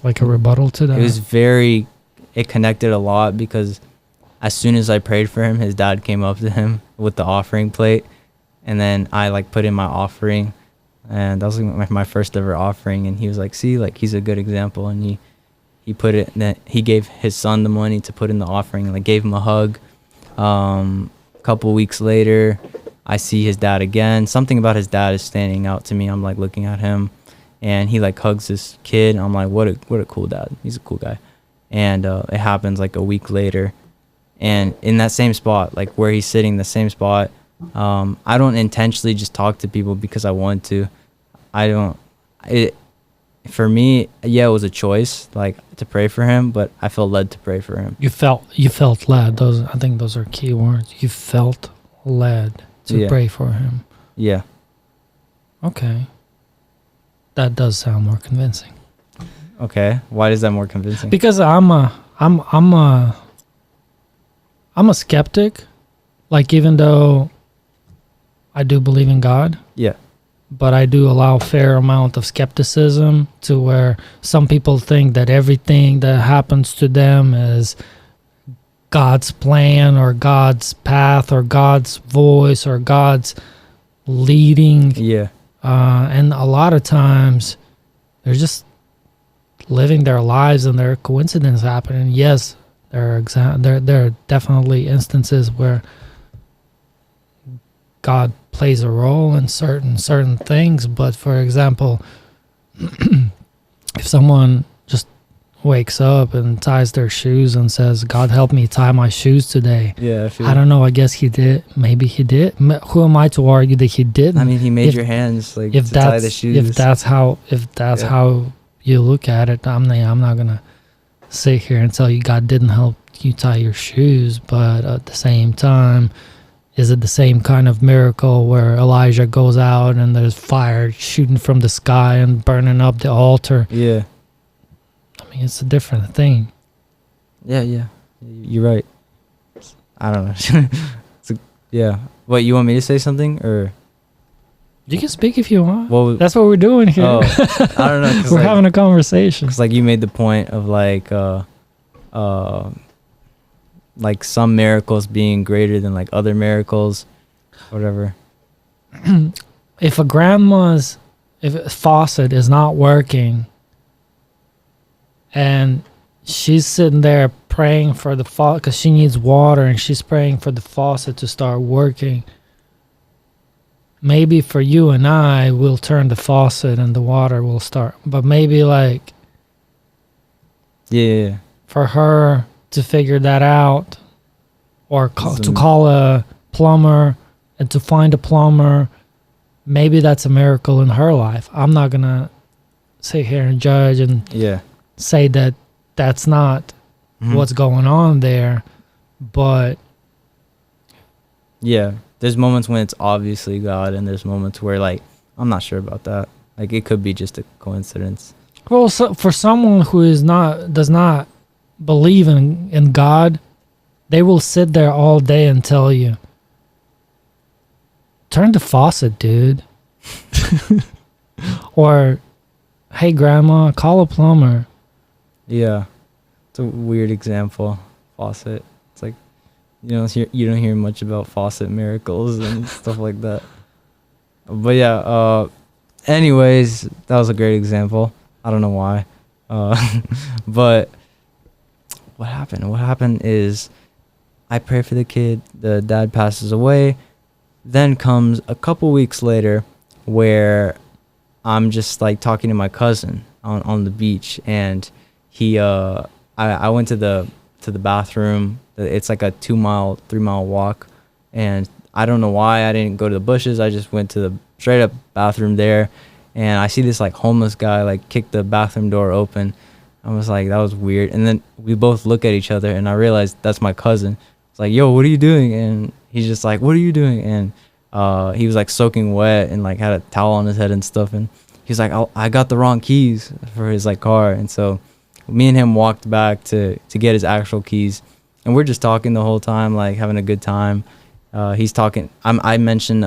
like a rebuttal to that? It connected a lot because as soon as I prayed for him, his dad came up to him with the offering plate, and then I like put in my offering, and that was like my first ever offering, and he was like, see, like, he's a good example, and he put it, and then he gave his son the money to put in the offering, and like gave him a hug. A couple weeks later, I see his dad again. Something about his dad is standing out to me. I'm like looking at him, and he like hugs this kid. I'm like, what a cool dad. He's a cool guy. And it happens like a week later, and in that same spot, like where he's sitting, the same spot. I don't intentionally just talk to people because I want to. For me, yeah, it was a choice, like, to pray for him, but I felt led to pray for him. You felt led. I think those are key words. You felt led to pray for him. Yeah. Okay. That does sound more convincing. Okay. Why is that more convincing? Because I'm a skeptic. Like, even though I do believe in God, Yeah. but I do allow a fair amount of skepticism, to where some people think that everything that happens to them is God's plan or God's path or God's voice or God's leading. Yeah. And a lot of times they're just living their lives and there are coincidences happening. Yes, there are definitely instances where God plays a role in certain things, but for example, if someone just wakes up and ties their shoes and says, God help me tie my shoes today, Yeah. I don't know, I guess he did, maybe he did. Who am I to argue that he didn't? I mean, he made your hands like if to tie the shoes. if that's how you look at it, I'm not gonna sit here and tell you God didn't help you tie your shoes, but at the same time, is it the same kind of miracle where Elijah goes out and there's fire shooting from the sky and burning up the altar? Yeah. I mean, it's a different thing. Yeah. You're right. I don't know. Yeah. What, you want me to say something, or? You can speak if you want. Well, that's what we're doing here. Oh, I don't know. We're having a conversation. Because like you made the point of like some miracles being greater than like other miracles, whatever. If a faucet is not working and she's sitting there praying for the faucet because she needs water and she's praying for the faucet to start working, maybe for you and I, we'll turn the faucet and the water will start. But maybe like Yeah. for her to figure that out, or to call a plumber and to find a plumber, maybe that's a miracle in her life. I'm not going to sit here and judge and say that that's not what's going on there. But yeah, there's moments when it's obviously God, and there's moments where like I'm not sure about that. Like it could be just a coincidence. Well, so for someone who does not believe in God, they will sit there all day and tell you, turn the faucet, dude. Or, hey, grandma, call a plumber. Yeah, it's a weird example. Faucet. It's like you don't hear much about faucet miracles and stuff like that. But yeah. Anyways, that was a great example. I don't know why. But what happened? What happened is I pray for the kid. The dad passes away. Then comes a couple weeks later where I'm just like talking to my cousin on the beach, and I went to the bathroom. It's like a 3 mile walk, and I don't know why I didn't go to the bushes. I just went to the straight up bathroom there, and I see this like homeless guy like kick the bathroom door open. I was like, that was weird. And then we both look at each other, and I realized that's my cousin. It's like, yo, what are you doing? And he's just like, what are you doing? And he was like soaking wet and like had a towel on his head and stuff. And he's like, I got the wrong keys for his like car. And so me and him walked back to get his actual keys, and we're just talking the whole time, like having a good time. He's talking. I mentioned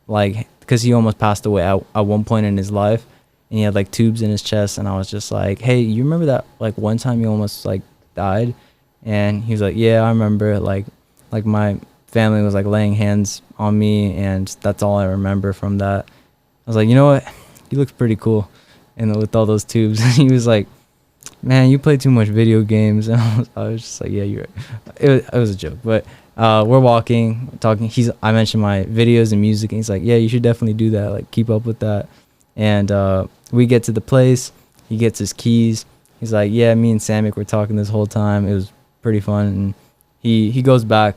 like, because he almost passed away at one point in his life, and he had like tubes in his chest, and I was just like, hey, you remember that like one time you almost like died? And he was like, yeah, I remember. Like my family was like laying hands on me, and that's all I remember from that. I was like, you know what, he looks pretty cool, and with all those tubes. And he was like, man, you play too much video games. And I was just like, yeah, you're right. It was a joke. But we're walking, talking. I mentioned my videos and music, and he's like, yeah, you should definitely do that, like keep up with that. And we get to the place. He gets his keys. He's like, yeah, me and Samik were talking this whole time. It was pretty fun. And he goes back,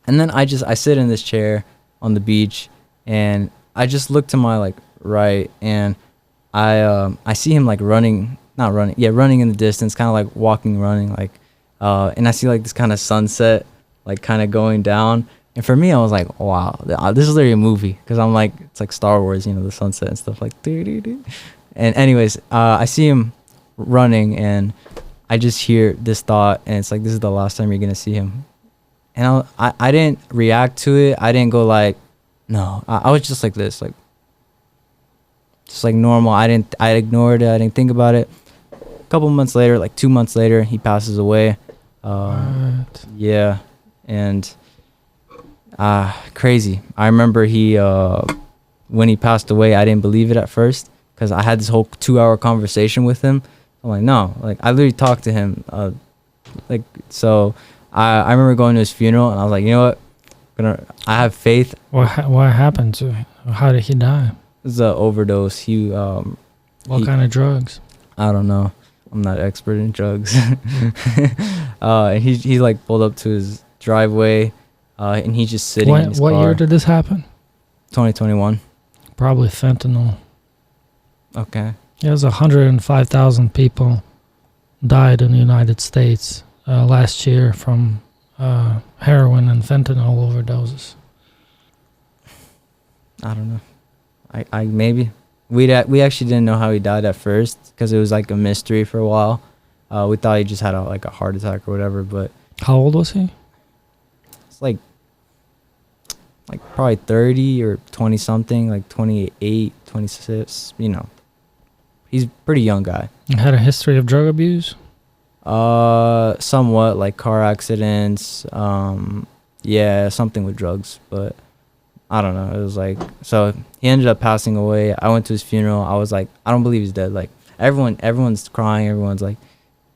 and then I sit in this chair on the beach, and I just look to my like right, and I see him like running in the distance, kind of like running, like and I see like this kind of sunset like kind of going down. And for me, I was like, wow, this is literally a movie, because I'm like, it's like Star Wars, the sunset and stuff, like doo-doo-doo. And anyways, I see him running, and I just hear this thought, and it's like, this is the last time you're gonna see him. And I didn't react to it. I didn't go like, no. I was just like this, like just like normal. I ignored it. I didn't think about it. A couple months later, like 2 months later, he passes away. What? Yeah, and crazy. I remember when he passed away, I didn't believe it at first, because I had this whole 2-hour conversation with him. I'm like, no, like I literally talked to him. So I remember going to his funeral, and I was like, you know what, I have faith. What happened to him? How did he die? It was an overdose. What kind of drugs? I don't know. I'm not expert in drugs. And he like pulled up to his driveway, and he's just sitting in his car. What year did this happen? 2021. Probably fentanyl. Okay. There's 105,000 people died in the United States last year from heroin and fentanyl overdoses. I don't know. I maybe we actually didn't know how he died at first, because it was like a mystery for a while. We thought he just had a heart attack or whatever. But how old was he? it's like probably 30 or 20 something, like 28, 26. He's a pretty young guy. Had a history of drug abuse? Somewhat, like car accidents. Yeah, something with drugs, but I don't know. It was like, so he ended up passing away. I went to his funeral. I was like, I don't believe he's dead. Like everyone's crying. Everyone's like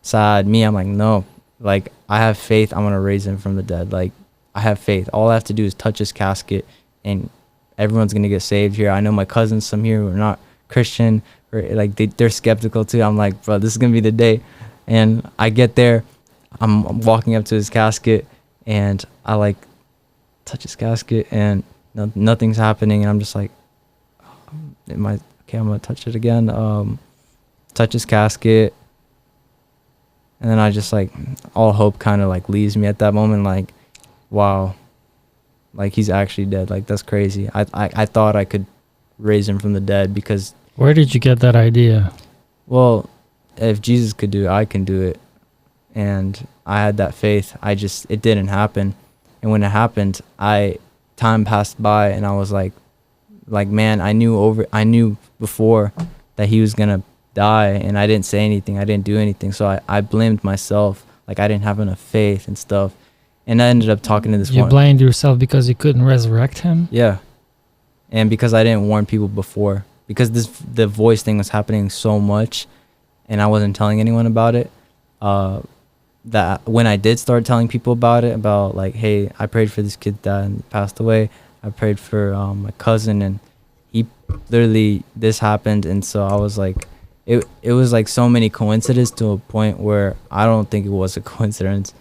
sad. Me, I'm like, no, like I have faith. I'm going to raise him from the dead. Like I have faith. All I have to do is touch his casket, and everyone's going to get saved here. I know my cousins, some here who are not Christian, or like they're skeptical too. I'm like, bro, this is going to be the day. And I get there, I'm walking up to his casket, and I like touch his casket, and nothing's happening. And I'm just like, I'm gonna touch it again. Touch his casket, and then I just like, all hope kind of like leaves me at that moment. Like, wow, like he's actually dead. Like that's crazy. I thought I could raise him from the dead, because Where did you get that idea? Well, if Jesus could do it, I can do it. And I had that faith. It didn't happen. And when it happened, time passed by, and I was like, man, I knew before that he was gonna die, and I didn't say anything. I didn't do anything. So I blamed myself. Like, I didn't have enough faith and stuff. And I ended up talking to this You one. blamed yourself because you couldn't resurrect him? Yeah. And because I didn't warn people before, because the voice thing was happening so much, and I wasn't telling anyone about it. That when I did start telling people about it, about like, hey, I prayed for this kid's dad and he passed away. I prayed for my cousin, and he literally, this happened. And so I was like, it was like so many coincidences to a point where I don't think it was a coincidence.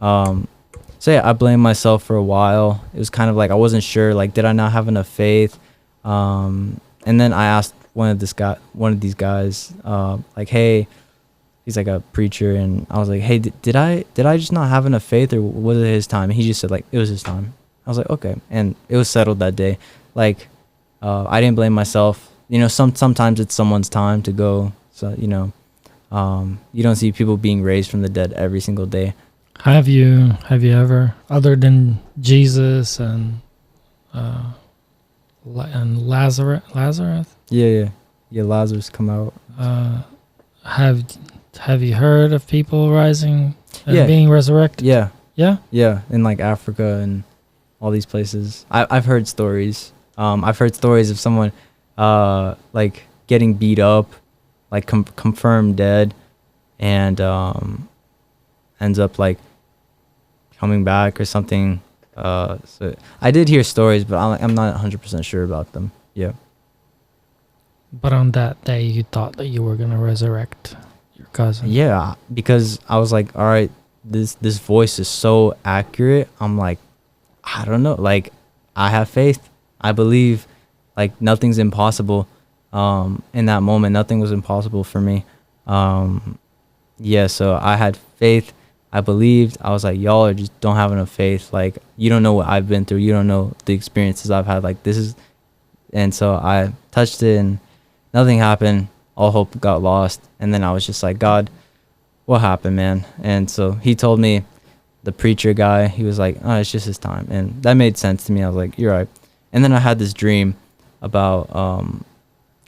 So yeah, I blamed myself for a while. It was kind of like I wasn't sure, like, did I not have enough faith? And then I asked one of these guys, like, hey, he's like a preacher, and I was like, hey, did I just not have enough faith, or was it his time? And he just said, like, it was his time. I was like, okay, and it was settled that day. Like, I didn't blame myself. You know, sometimes it's someone's time to go. So, you know, you don't see people being raised from the dead every single day. Have you ever, other than Jesus and Lazarus? Yeah, Lazarus come out. Have you heard of people rising and Yeah. being resurrected? Yeah, Yeah? in like Africa and all these places. I've heard stories. I've heard stories of someone like getting beat up, like confirmed dead, and ends up like coming back or something. So I did hear stories, but I'm not 100% sure about them. Yeah. But on that day, you thought that you were going to resurrect your cousin. Yeah, because I was like, all right, this voice is so accurate. I'm like, I don't know. Like, I have faith. I believe, like, nothing's impossible. In that moment, nothing was impossible for me. Yeah, so I had faith. I believed. I was like, y'all are just don't have enough faith. Like, you don't know what I've been through. You don't know the experiences I've had. Like, this is, and so I touched it, and nothing happened. All hope got lost. And then I was just like, God, what happened, man? And so he told me, the preacher guy, he was like, oh, it's just his time. And that made sense to me. I was like, you're right. And then I had this dream about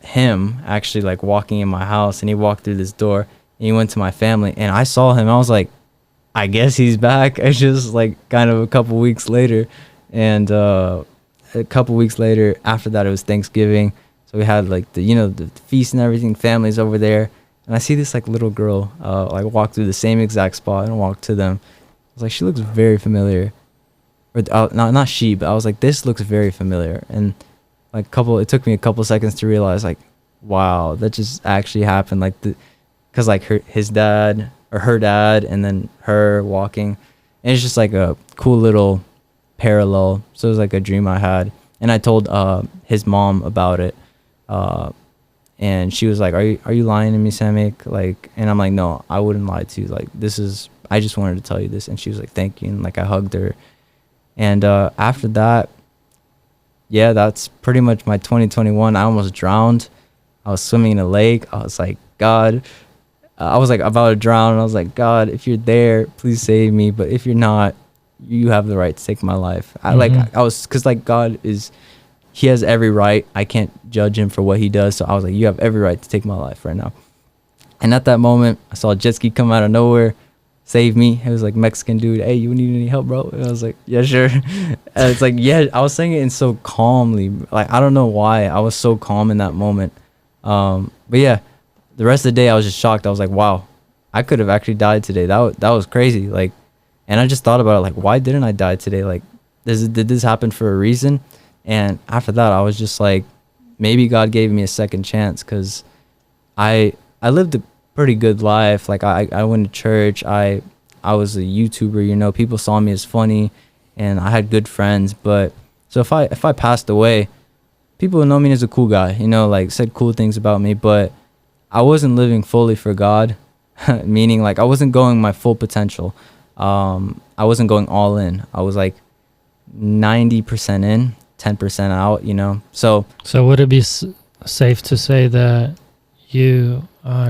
him actually like walking in my house, and he walked through this door, and he went to my family, and I saw him. I was like, I guess he's back. It's just like kind of a couple weeks later. And a couple weeks later, after that, it was Thanksgiving. So we had like the feast and everything, families over there. And I see this like little girl like walk through the same exact spot and walk to them. I was like, she looks very familiar. Or not she, but I was like, this looks very familiar. And like it took me a couple seconds to realize, like, wow, that just actually happened. Like because like his dad or her dad, and then her walking, and it's just like a cool little parallel. So it was like a dream I had, and I told his mom about it, and she was like, are you lying to me, Samik? Like, and I'm like, no, I wouldn't lie to you. Like, I just wanted to tell you this. And she was like, thank you. And like, I hugged her. And after that, yeah, that's pretty much my 2021. I almost drowned. I was swimming in a lake. I was like, God, I was like about to drown. And I was like, God, if you're there, please save me. But if you're not, you have the right to take my life. Because like God he has every right. I can't judge him for what he does. So I was like, you have every right to take my life right now. And at that moment, I saw a jet ski come out of nowhere, save me. It was like, Mexican dude, hey, you need any help, bro? And I was like, yeah, sure. And it's like, yeah, I was saying it in so calmly. Like, I don't know why I was so calm in that moment. But yeah, the rest of the day I was just shocked. I was like, wow, I could have actually died today. That was crazy. Like, and I just thought about it, like, why didn't I die today? Like, did this happen for a reason? And after that, I was just like, maybe God gave me a second chance, because I lived a pretty good life. Like, I went to church. I was a YouTuber, people saw me as funny, and I had good friends. But so if I passed away, people would know me as a cool guy, like said cool things about me, but I wasn't living fully for God, meaning like I wasn't going my full potential. I wasn't going all in. I was like 90% in, 10% out, So would it be safe to say that you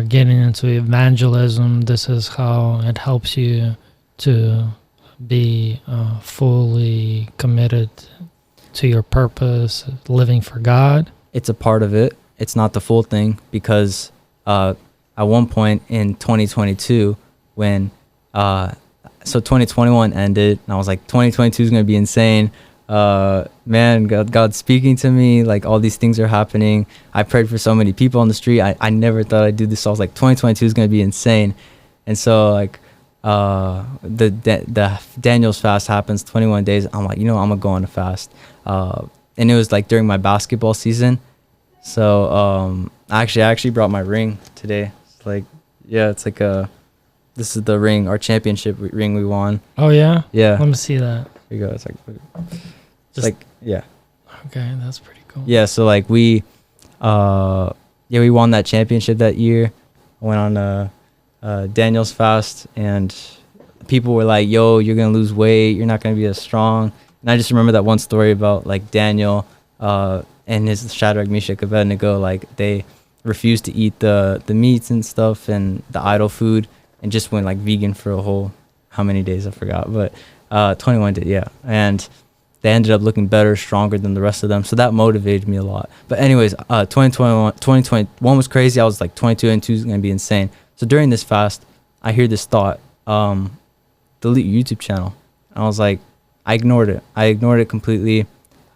getting into evangelism, this is how it helps you to be fully committed to your purpose, living for God. It's a part of it. It's not the full thing, because at one point in 2022, when so 2021 ended, and I was like, 2022 is going to be insane. Man, God's speaking to me, like all these things are happening. I prayed for so many people on the street. I never thought I'd do this. So I was like, 2022 is going to be insane. And so like the Daniel's fast happens, 21 days. I'm like, I'm gonna go on a fast. And it was like during my basketball season. So I actually brought my ring today. It's like, yeah, it's like this is the ring, our championship ring we won. Oh yeah? Yeah. Let me see that. Here you go. It's like, yeah. Okay, that's pretty cool. Yeah, so like we won that championship that year. I went on Daniel's fast, and people were like, yo, you're gonna lose weight, you're not gonna be as strong. And I just remember that one story about like Daniel and his Shadrach, Meshach, Abednego, like they refused to eat the meats and stuff and the idol food, and just went like vegan for a whole, how many days I forgot, but 21 did, yeah. And they ended up looking better, stronger than the rest of them. So that motivated me a lot. But anyways, 2021 was crazy. I was like, 22 and 2 is going to be insane. So during this fast, I hear this thought, delete your YouTube channel. And I was like, I ignored it completely.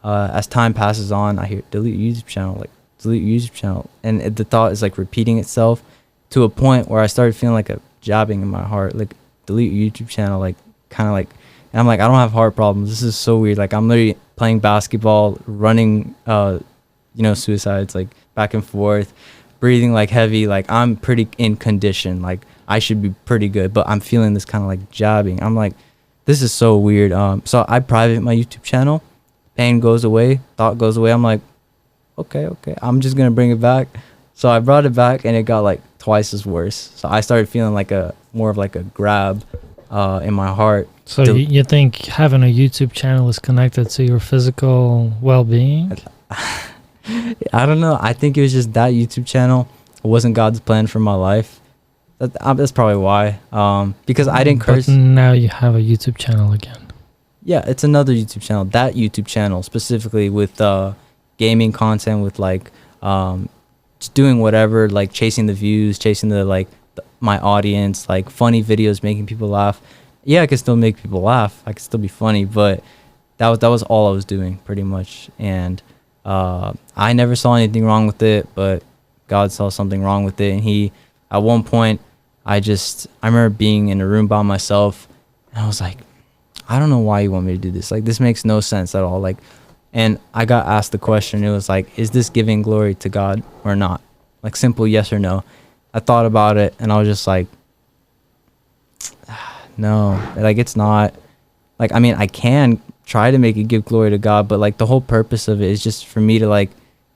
As time passes on, I hear delete your YouTube channel, like delete your YouTube channel. And the thought is like repeating itself to a point where I started feeling like a jabbing in my heart, like delete your YouTube channel, like kind of like, and I'm like, I don't have heart problems. This is so weird. Like I'm literally playing basketball, running, suicides, like back and forth, breathing like heavy. Like I'm pretty in condition. Like I should be pretty good, but I'm feeling this kind of like jabbing. I'm like, this is so weird. So I private my YouTube channel. Pain goes away. Thought goes away. I'm like, okay. I'm just going to bring it back. So I brought it back, and it got like twice as worse. So I started feeling like more of like a grab in my heart. So you think having a YouTube channel is connected to your physical well-being? I don't know. I think it was just that YouTube channel. It wasn't God's plan for my life. That's probably why. Because I didn't curse. But now you have a YouTube channel again. Yeah, it's another YouTube channel. That YouTube channel specifically with gaming content, with like just doing whatever, like chasing the views, chasing my audience, like funny videos, making people laugh. Yeah, I could still make people laugh. I could still be funny, but that was all I was doing pretty much. And I never saw anything wrong with it, but God saw something wrong with it. And at one point, I remember being in a room by myself, and I was like, I don't know why you want me to do this. Like, this makes no sense at all. Like, and I got asked the question. It was like, is this giving glory to God or not? Like, simple yes or no. I thought about it, and I was just like, no, like it's not. Like, I mean, I can try to make it give glory to God, but like the whole purpose of it is just for me to like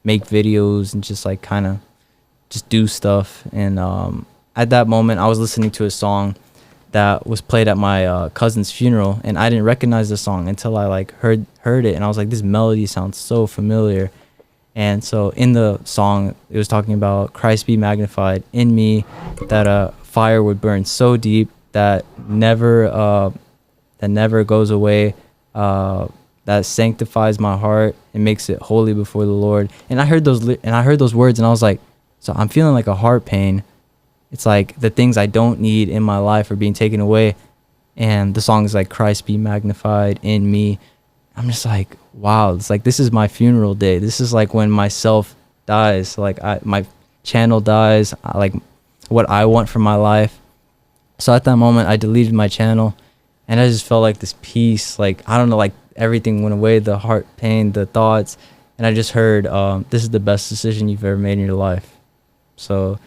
make videos and just like kind of just do stuff. And at that moment, I was listening to a song that was played at my cousin's funeral, and I didn't recognize the song until I like heard it, and I was like, this melody sounds so familiar. And so in the song, it was talking about Christ be magnified in me, that a fire would burn so deep that never goes away, that sanctifies my heart and makes it holy before the Lord. And I heard those words, and I was like, so I'm feeling like a heart pain. It's like the things I don't need in my life are being taken away. And the song is like, Christ be magnified in me. I'm just like, wow, it's like, this is my funeral day. This is like when myself dies, like my channel dies, like what I want for my life. So at that moment, I deleted my channel, and I just felt like this peace. Like, I don't know, like everything went away, the heart pain, the thoughts. And I just heard, this is the best decision you've ever made in your life. So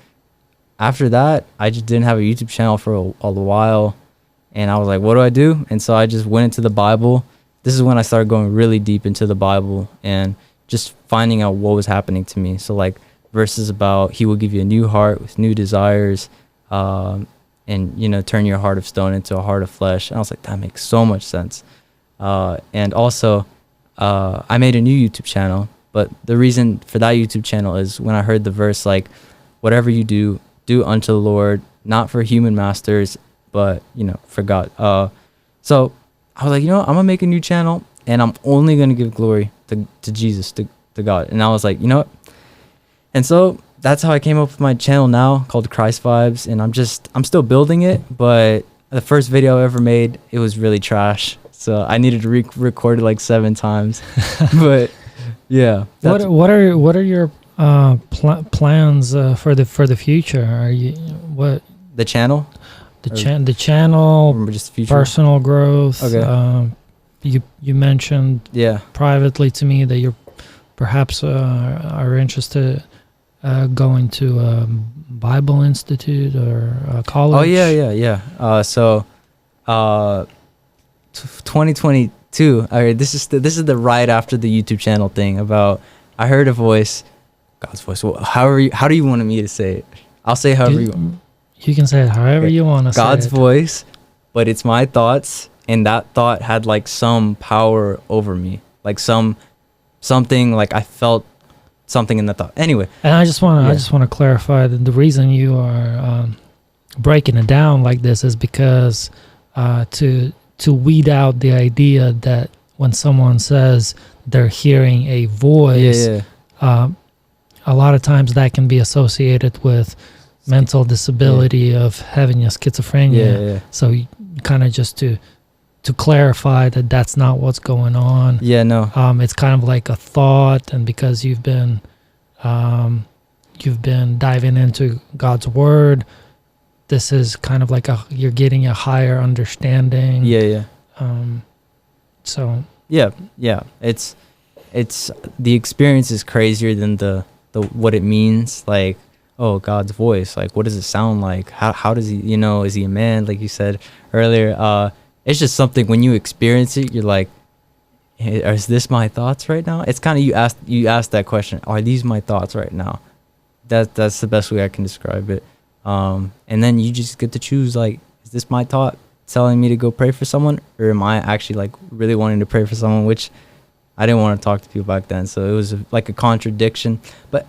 after that, I just didn't have a YouTube channel for a while. And I was like, what do I do? And so I just went into the Bible. This is when I started going really deep into the Bible and just finding out what was happening to me. So like verses about he will give you a new heart with new desires, and turn your heart of stone into a heart of flesh. And I was like, that makes so much sense. And also, I made a new YouTube channel, but the reason for that YouTube channel is when I heard the verse, like, whatever you do, do unto the Lord, not for human masters, but for God. So I was like, I'm gonna make a new channel, and I'm only gonna give glory to Jesus, to God. And I was like, you know what? And so that's how I came up with my channel now, called Christ Vibes. And I'm still building it, but the first video I ever made, it was really trash. So I needed to record it like 7 times. But yeah. What are your plans for the future? Are you what the channel? The channel, or just future? Personal growth. Okay. You mentioned privately to me that you're perhaps are interested going to a Bible Institute or a college. Oh yeah. So 2022. All right, this is the right after the YouTube channel thing. About I heard a voice, God's voice. Well, how do you want me to say it? I'll say however you want. You can say it however you want to say it. God's voice, but it's my thoughts, and that thought had like some power over me, like something like I felt something in the thought. Anyway, and I just want to clarify that the reason you are breaking it down like this is because to weed out the idea that when someone says they're hearing a voice, a lot of times that can be associated with mental disability of having a schizophrenia. So you kind of just to clarify that that's not what's going on. It's kind of like a thought, and because you've been diving into God's word, this is kind of like you're getting a higher understanding. So it's the experience is crazier than the what it means. Like, oh, God's voice, like what does it sound like? How does he, is he a man, like you said earlier? It's just something when you experience it, you're like, hey, is this my thoughts right now? It's kind of you ask that question, are these my thoughts right now? That's the best way I can describe it. And then you just get to choose, like, is this my thought telling me to go pray for someone, or am I actually like really wanting to pray for someone, which I didn't want to talk to people back then, so it was like a contradiction. But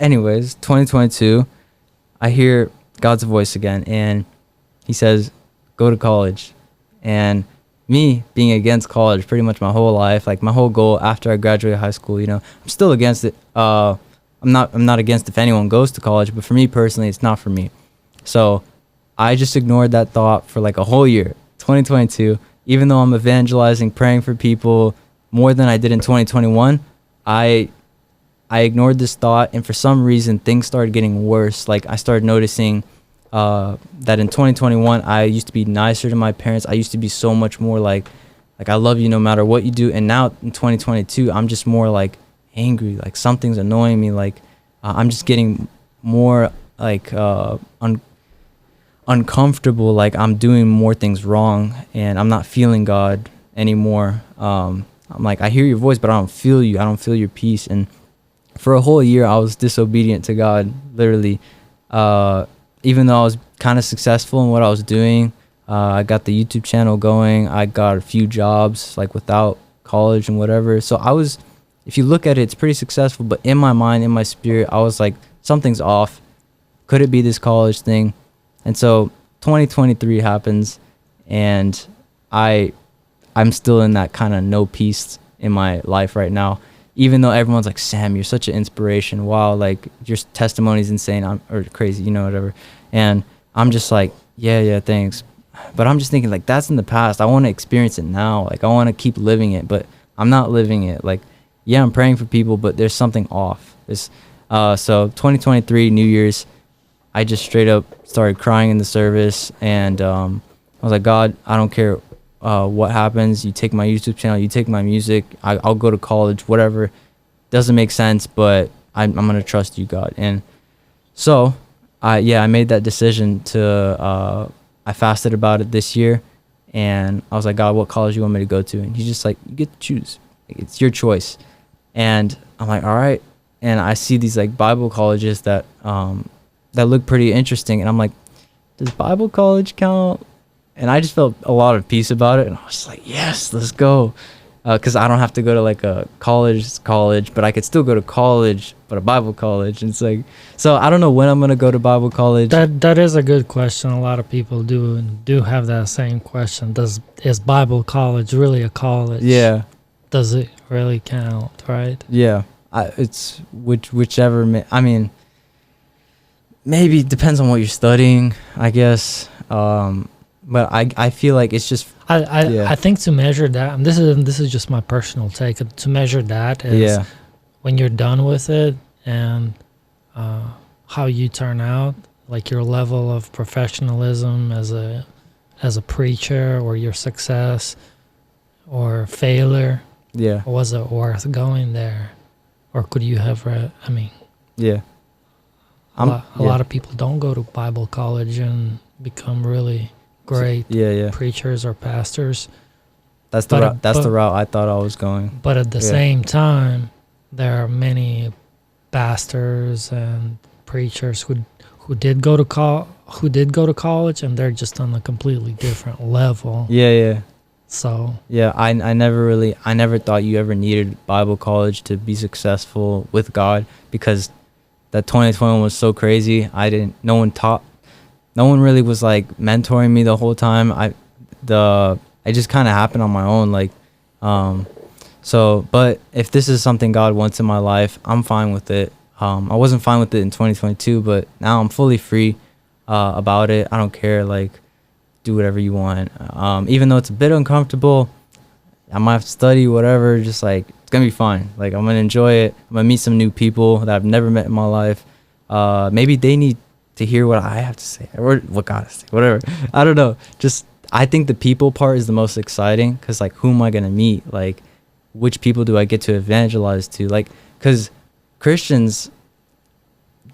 anyways, 2022, I hear God's voice again, and he says, go to college. And me being against college pretty much my whole life, like my whole goal after I graduated high school, I'm still against it. I'm not against if anyone goes to college, but for me personally, it's not for me. So I just ignored that thought for like a whole year, 2022. Even though I'm evangelizing, praying for people more than I did in 2021, I ignored this thought, and for some reason things started getting worse. Like I started noticing that in 2021 I used to be nicer to my parents. I used to be so much more like I love you no matter what you do. And now in 2022 I'm just more like angry, like something's annoying me, like I'm just getting more like uncomfortable, like I'm doing more things wrong, and I'm not feeling God anymore. I'm like, I hear your voice, but I don't feel you. I don't feel your peace. And for a whole year I was disobedient to God, literally. Even though I was kind of successful in what I was doing, I got the YouTube channel going, I got a few jobs like without college and whatever. So I was, if you look at it, it's pretty successful, but in my mind, in my spirit, I was like, something's off. Could it be this college thing? And so 2023 happens, and I'm still in that kind of no peace in my life right now. Even though everyone's like, Sam, you're such an inspiration. Wow, like your testimony's insane, or crazy, whatever. And I'm just like, yeah, thanks. But I'm just thinking, like, that's in the past. I want to experience it now. Like, I want to keep living it, but I'm not living it. Like, yeah, I'm praying for people, but there's something off. So 2023, New Year's, I just straight up started crying in the service. And I was like, God, I don't care what happens. You take my YouTube channel, you take my music, I'll go to college, whatever. Doesn't make sense, but I'm going to trust you, God. And so I made that decision to I fasted about it this year, and I was like, God, what college you want me to go to? And he's just like, you get to choose. It's your choice. And I'm like, all right. And I see these like Bible colleges that look pretty interesting, and I'm like, does Bible college count? And I just felt a lot of peace about it, and I was like, yes, let's go. because I don't have to go to like a college, but I could still go to college, but a Bible college. And it's like, so I don't know when I'm gonna go to Bible college. That is a good question. A lot of people do have that same question. Is Bible college really a college? Yeah. Does it really count? Right? Yeah. It's whichever. I mean, maybe it depends on what you're studying, I guess. But I feel like it's just. I think to measure that, and this is just my personal take. To measure that is when you're done with it and how you turn out, like your level of professionalism as a preacher, or your success or failure. Yeah. Was it worth going there, or could you have read? I mean, yeah. A lot of people don't go to Bible college and become really great preachers or pastors. That's the route. That's the route I thought I was going. But at the same time, there are many pastors and preachers who did go to college, and they're just on a completely different level. Yeah. So I never thought you ever needed Bible college to be successful with God, because that 2021 was so crazy. No one really was like mentoring me the whole time. It just kind of happened on my own, like, but if this is something God wants in my life, I'm fine with it. I wasn't fine with it in 2022, but now I'm fully free about it. I don't care, like, do whatever you want. Even though it's a bit uncomfortable, I might have to study, whatever, just like, it's gonna be fine. Like, I'm gonna enjoy it. I'm gonna meet some new people that I've never met in my life. Maybe they need to hear what I have to say, or what God has to say, whatever. I don't know. Just, I think the people part is the most exciting, because, like, who am I gonna meet? Like, which people do I get to evangelize to? Like, because Christians,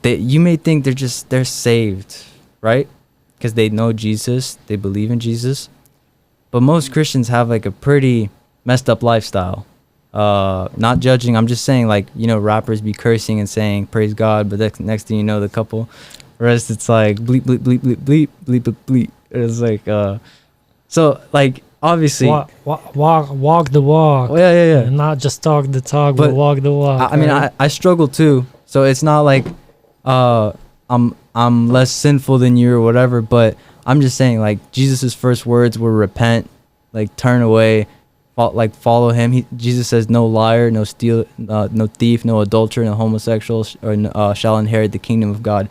you may think they're saved, right? Because they know Jesus, they believe in Jesus. But most Christians have like a pretty messed up lifestyle. Not judging, I'm just saying, like, rappers be cursing and saying praise God, but next thing you know, the couple rest, it's like bleep bleep bleep bleep bleep bleep bleep bleep. It's like so, like, obviously walk the walk. Oh, yeah. And not just talk the talk, but walk the walk. I mean, I struggle too, so it's not like I'm less sinful than you or whatever, but I'm just saying, like, Jesus's first words were repent, like, turn away, follow him. Jesus says no liar, no steal, no thief, no adulterer, no homosexual shall inherit the kingdom of God.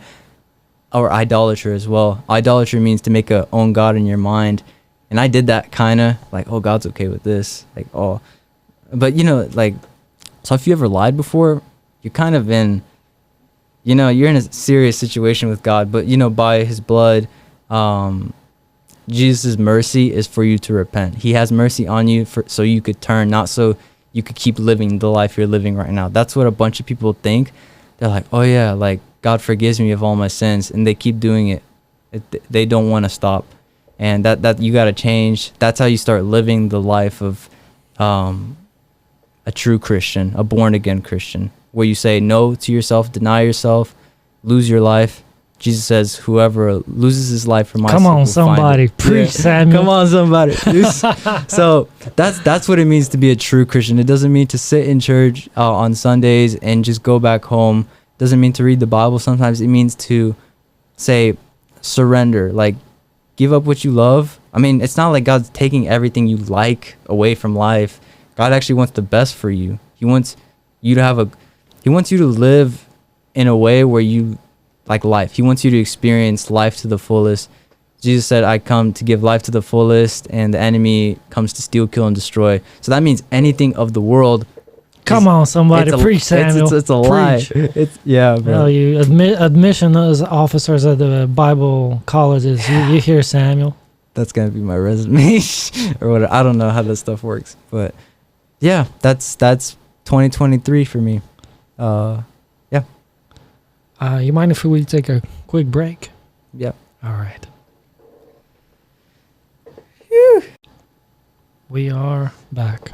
Or idolater as well. Idolatry means to make a own God in your mind, and I did that kind of, like, oh, God's okay with this, like, oh, but like, so if you ever lied before, you're kind of in, you're in a serious situation with God. But by his blood, Jesus' mercy is for you to repent. He has mercy on you so you could turn, not so you could keep living the life you're living right now. That's what a bunch of people think. They're like, oh yeah, like, God forgives me of all my sins, and they keep doing it. They don't want to stop, and that you got to change. That's how you start living the life of a true Christian, a born again Christian, where you say no to yourself, deny yourself, lose your life. Jesus says, whoever loses his life for my sake will find it. Come on, somebody, preach, Samuel. Come on, somebody. So that's what it means to be a true Christian. It doesn't mean to sit in church on Sundays and just go back home. Doesn't mean to read the Bible. Sometimes it means to say surrender, like, give up what you love. I mean, it's not like God's taking everything you like away from life. God actually wants the best for you. He wants you to live in a way where you like life. He wants you to experience life to the fullest. Jesus said, I come to give life to the fullest, and the enemy comes to steal, kill, and destroy. So that means anything of the world. Come on, somebody, preach, Samuel. It's a lie. Bro. Well, you admission as officers at the Bible colleges. You hear, Samuel? That's gonna be my resume or whatever. I don't know how that stuff works, but yeah, that's 2023 for me. You mind if we take a quick break? Yeah. All right. Whew. We are back.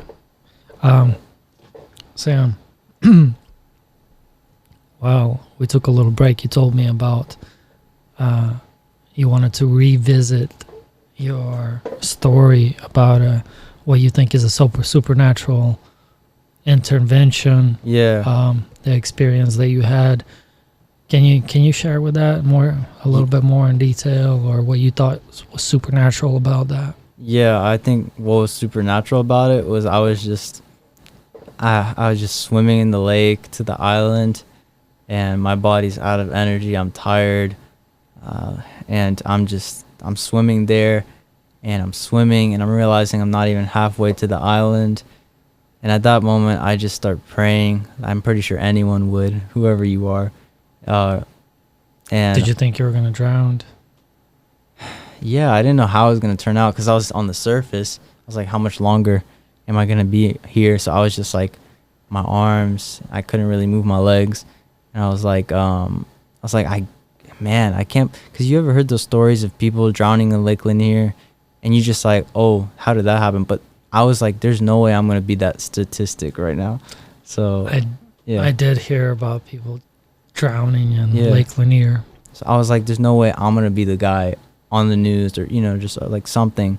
Sam, well, we took a little break. You told me about you wanted to revisit your story about what you think is a supernatural intervention, Yeah. the experience that you had. Can you share with that a little bit more in detail, or what you thought was supernatural about that? Yeah, I think what was supernatural about it was I was just swimming in the lake to the island, and my body's out of energy. I'm tired, and I'm swimming there, and I'm swimming, and I'm realizing I'm not even halfway to the island. And at that moment, I just start praying. I'm pretty sure anyone would, whoever you are. And Did you think you were gonna drown? yeah, I didn't know how it was gonna turn out because I was on the surface. I was like, how much longer am I gonna be here? So I was just like, my arms, I couldn't really move my legs, and I was like, I can't. Because you ever heard those stories of people drowning in Lake Lanier, and you just like, oh, how did that happen? But I was like, there's no way I'm gonna be that statistic right now. So I did hear about people drowning in Yeah. Lake Lanier. So I was like, there's no way I'm gonna be the guy on the news, or just like something,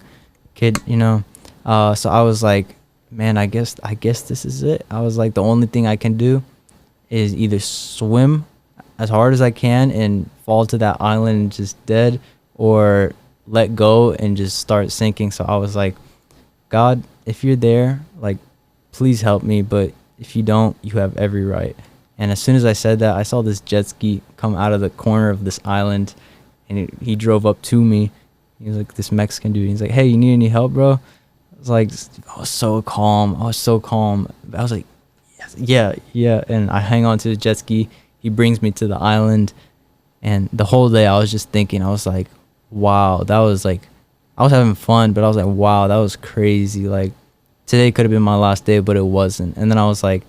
kid. So I was like, man, I guess this is it. I was like, the only thing I can do is either swim as hard as I can and fall to that island and just dead, or let go and just start sinking. So I was like, God, if you're there, like, please help me. But if you don't, you have every right. And as soon as I said that, I saw this jet ski come out of the corner of this island, and he drove up to me. He was like, this Mexican dude. He's like, hey, you need any help, bro? I was like, I was so calm. I was like, yes, yeah. And I hang on to the jet ski. He brings me to the island. And the whole day I was just thinking, I was like, wow, that was like, I was having fun, but I was like, wow, that was crazy. Like, today could have been my last day, but it wasn't. And then I was like,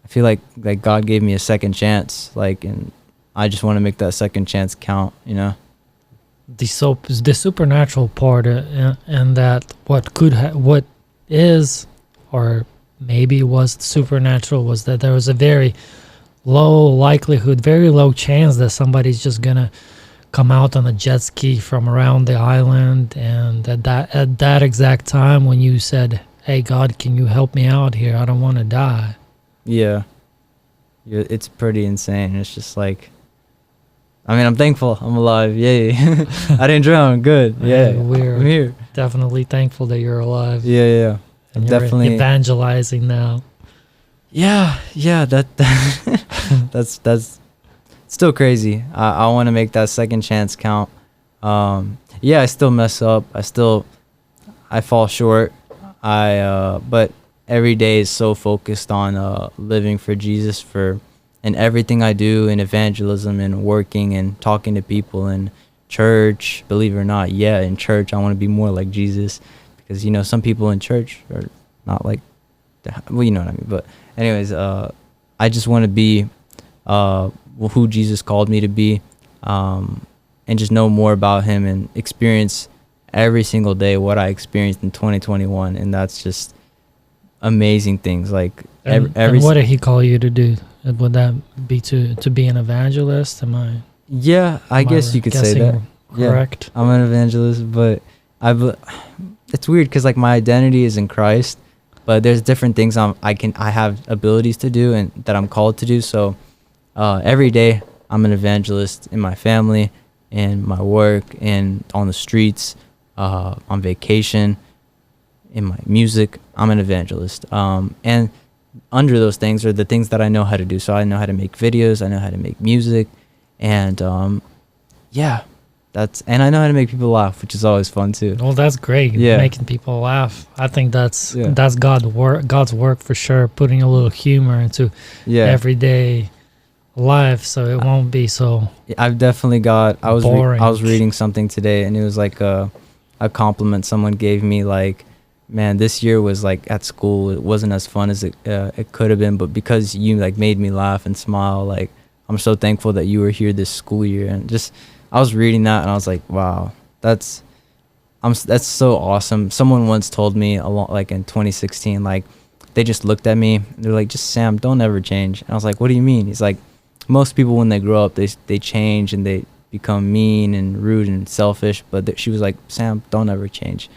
I feel like God gave me a second chance, like, and I just want to make that second chance count, The supernatural part, and that what is, or maybe was supernatural, was that there was a very low likelihood, very low chance that somebody's just gonna come out on a jet ski from around the island, and at that exact time when you said, hey God, can you help me out here, I don't want to die. Yeah, it's pretty insane. It's just like, I mean, I'm thankful I'm alive. Yay. I didn't drown. Good. Yeah, We're I'm here. definitely thankful that you're alive. Yeah. And you're Definitely evangelizing now. Yeah, that that's still crazy. I want to make that second chance count. Yeah, I still mess up. I fall short. But every day is so focused on living for Jesus, and everything I do in evangelism and working and talking to people in church. Believe it or not, yeah, in church I want to be more like Jesus, because some people in church are not like, well, you know what I mean. But anyways, I just want to be who Jesus called me to be, and just know more about him and experience every single day what I experienced in 2021, and that's just amazing things. Like And what did he call you to do? Would that be to be an evangelist? Yeah, I guess you could say that. Correct. Yeah, I'm an evangelist, but it's weird because like my identity is in Christ, but there's different things I have abilities to do and that I'm called to do. So every day I'm an evangelist in my family, in my work, and on the streets, on vacation, in my music. I'm an evangelist. And under those things are the things that I know how to do. So I know how to make videos, I know how to make music, and and I know how to make people laugh, which is always fun too. Well, that's great. Yeah. Making people laugh. I think that's God's work for sure. Putting a little humor into everyday life, so it won't be so. I've definitely got. I boring. was reading something today, and it was like a compliment someone gave me. Like, man, this year was like at school. It wasn't as fun as it could have been, but because you like made me laugh and smile, like I'm so thankful that you were here this school year. And just I was reading that and I was like, wow, that's so awesome. Someone once told me like in 2016, like they just looked at me. They're like, just Sam, don't ever change. And I was like, what do you mean? He's like, most people when they grow up, they change and they become mean and rude and selfish. But she was like, Sam, don't ever change.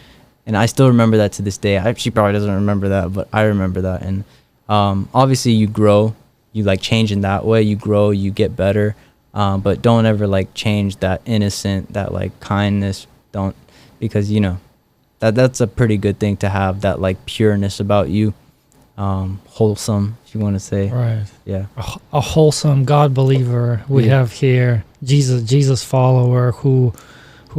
and I still remember that to this day. She probably doesn't remember that, but I remember that. And obviously you grow, you like change in that way, you grow, you get better, but don't ever like change that innocent, that like kindness. Don't, because you know that's a pretty good thing to have, that like pureness about you, wholesome, if you want to say. Right. Yeah. A wholesome God believer we have here, Jesus follower who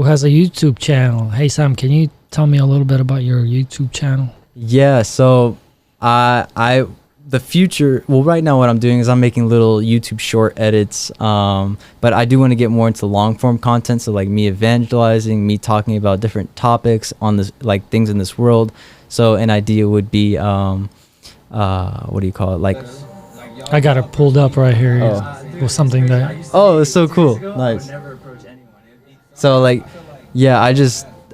has a YouTube channel. Hey Sam, can you tell me a little bit about your YouTube channel? Yeah, so the future, well, right now what I'm doing is I'm making little YouTube short edits, but I do want to get more into long form content, so like me evangelizing, me talking about different topics on this, like things in this world. So an idea would be what do you call it, like, I got it pulled up right here. Was something that, oh, it's so cool. Nice. So like, yeah,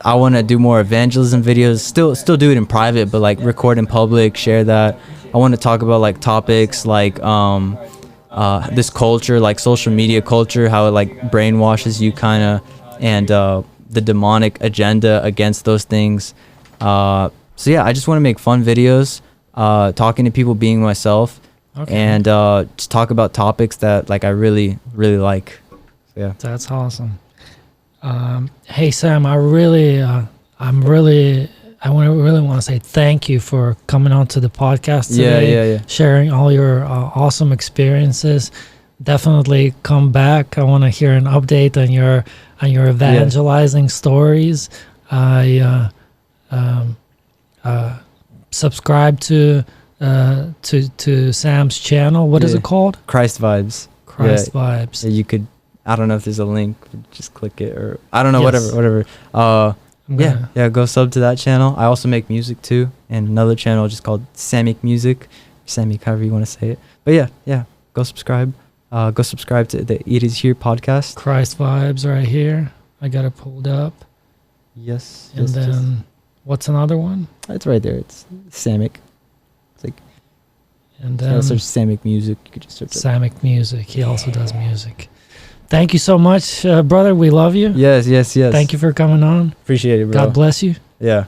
I want to do more evangelism videos, still do it in private, but like record in public, share that. I want to talk about like topics like this culture, like social media culture, how it like brainwashes you kind of, and the demonic agenda against those things. So yeah, I just want to make fun videos, talking to people, being myself, and just talk about topics that like I really like. So, yeah, that's awesome. Hey Sam, I really want to say thank you for coming on to the podcast today. Yeah. Sharing all your awesome experiences. Definitely come back. I want to hear an update on your evangelizing stories. I subscribe to Sam's channel. What is it called? Christ Vibes. Christ Vibes. Yeah, you could, I don't know if there's a link, but just click it, or I don't know, Yes. whatever. Yeah, go sub to that channel. I also make music too, and another channel just called Samic Music, Samic, however you want to say it. But yeah, go subscribe. Go subscribe to the It Is Here podcast. Christ Vibes right here. I got it pulled up. Yes. And then what's another one? It's right there. It's Samic. It's like, and then search Samic Music. You could just search Samic Music. He also does music. Thank you so much, brother. We love you. Yes. Thank you for coming on. Appreciate it, bro. God bless you. Yeah.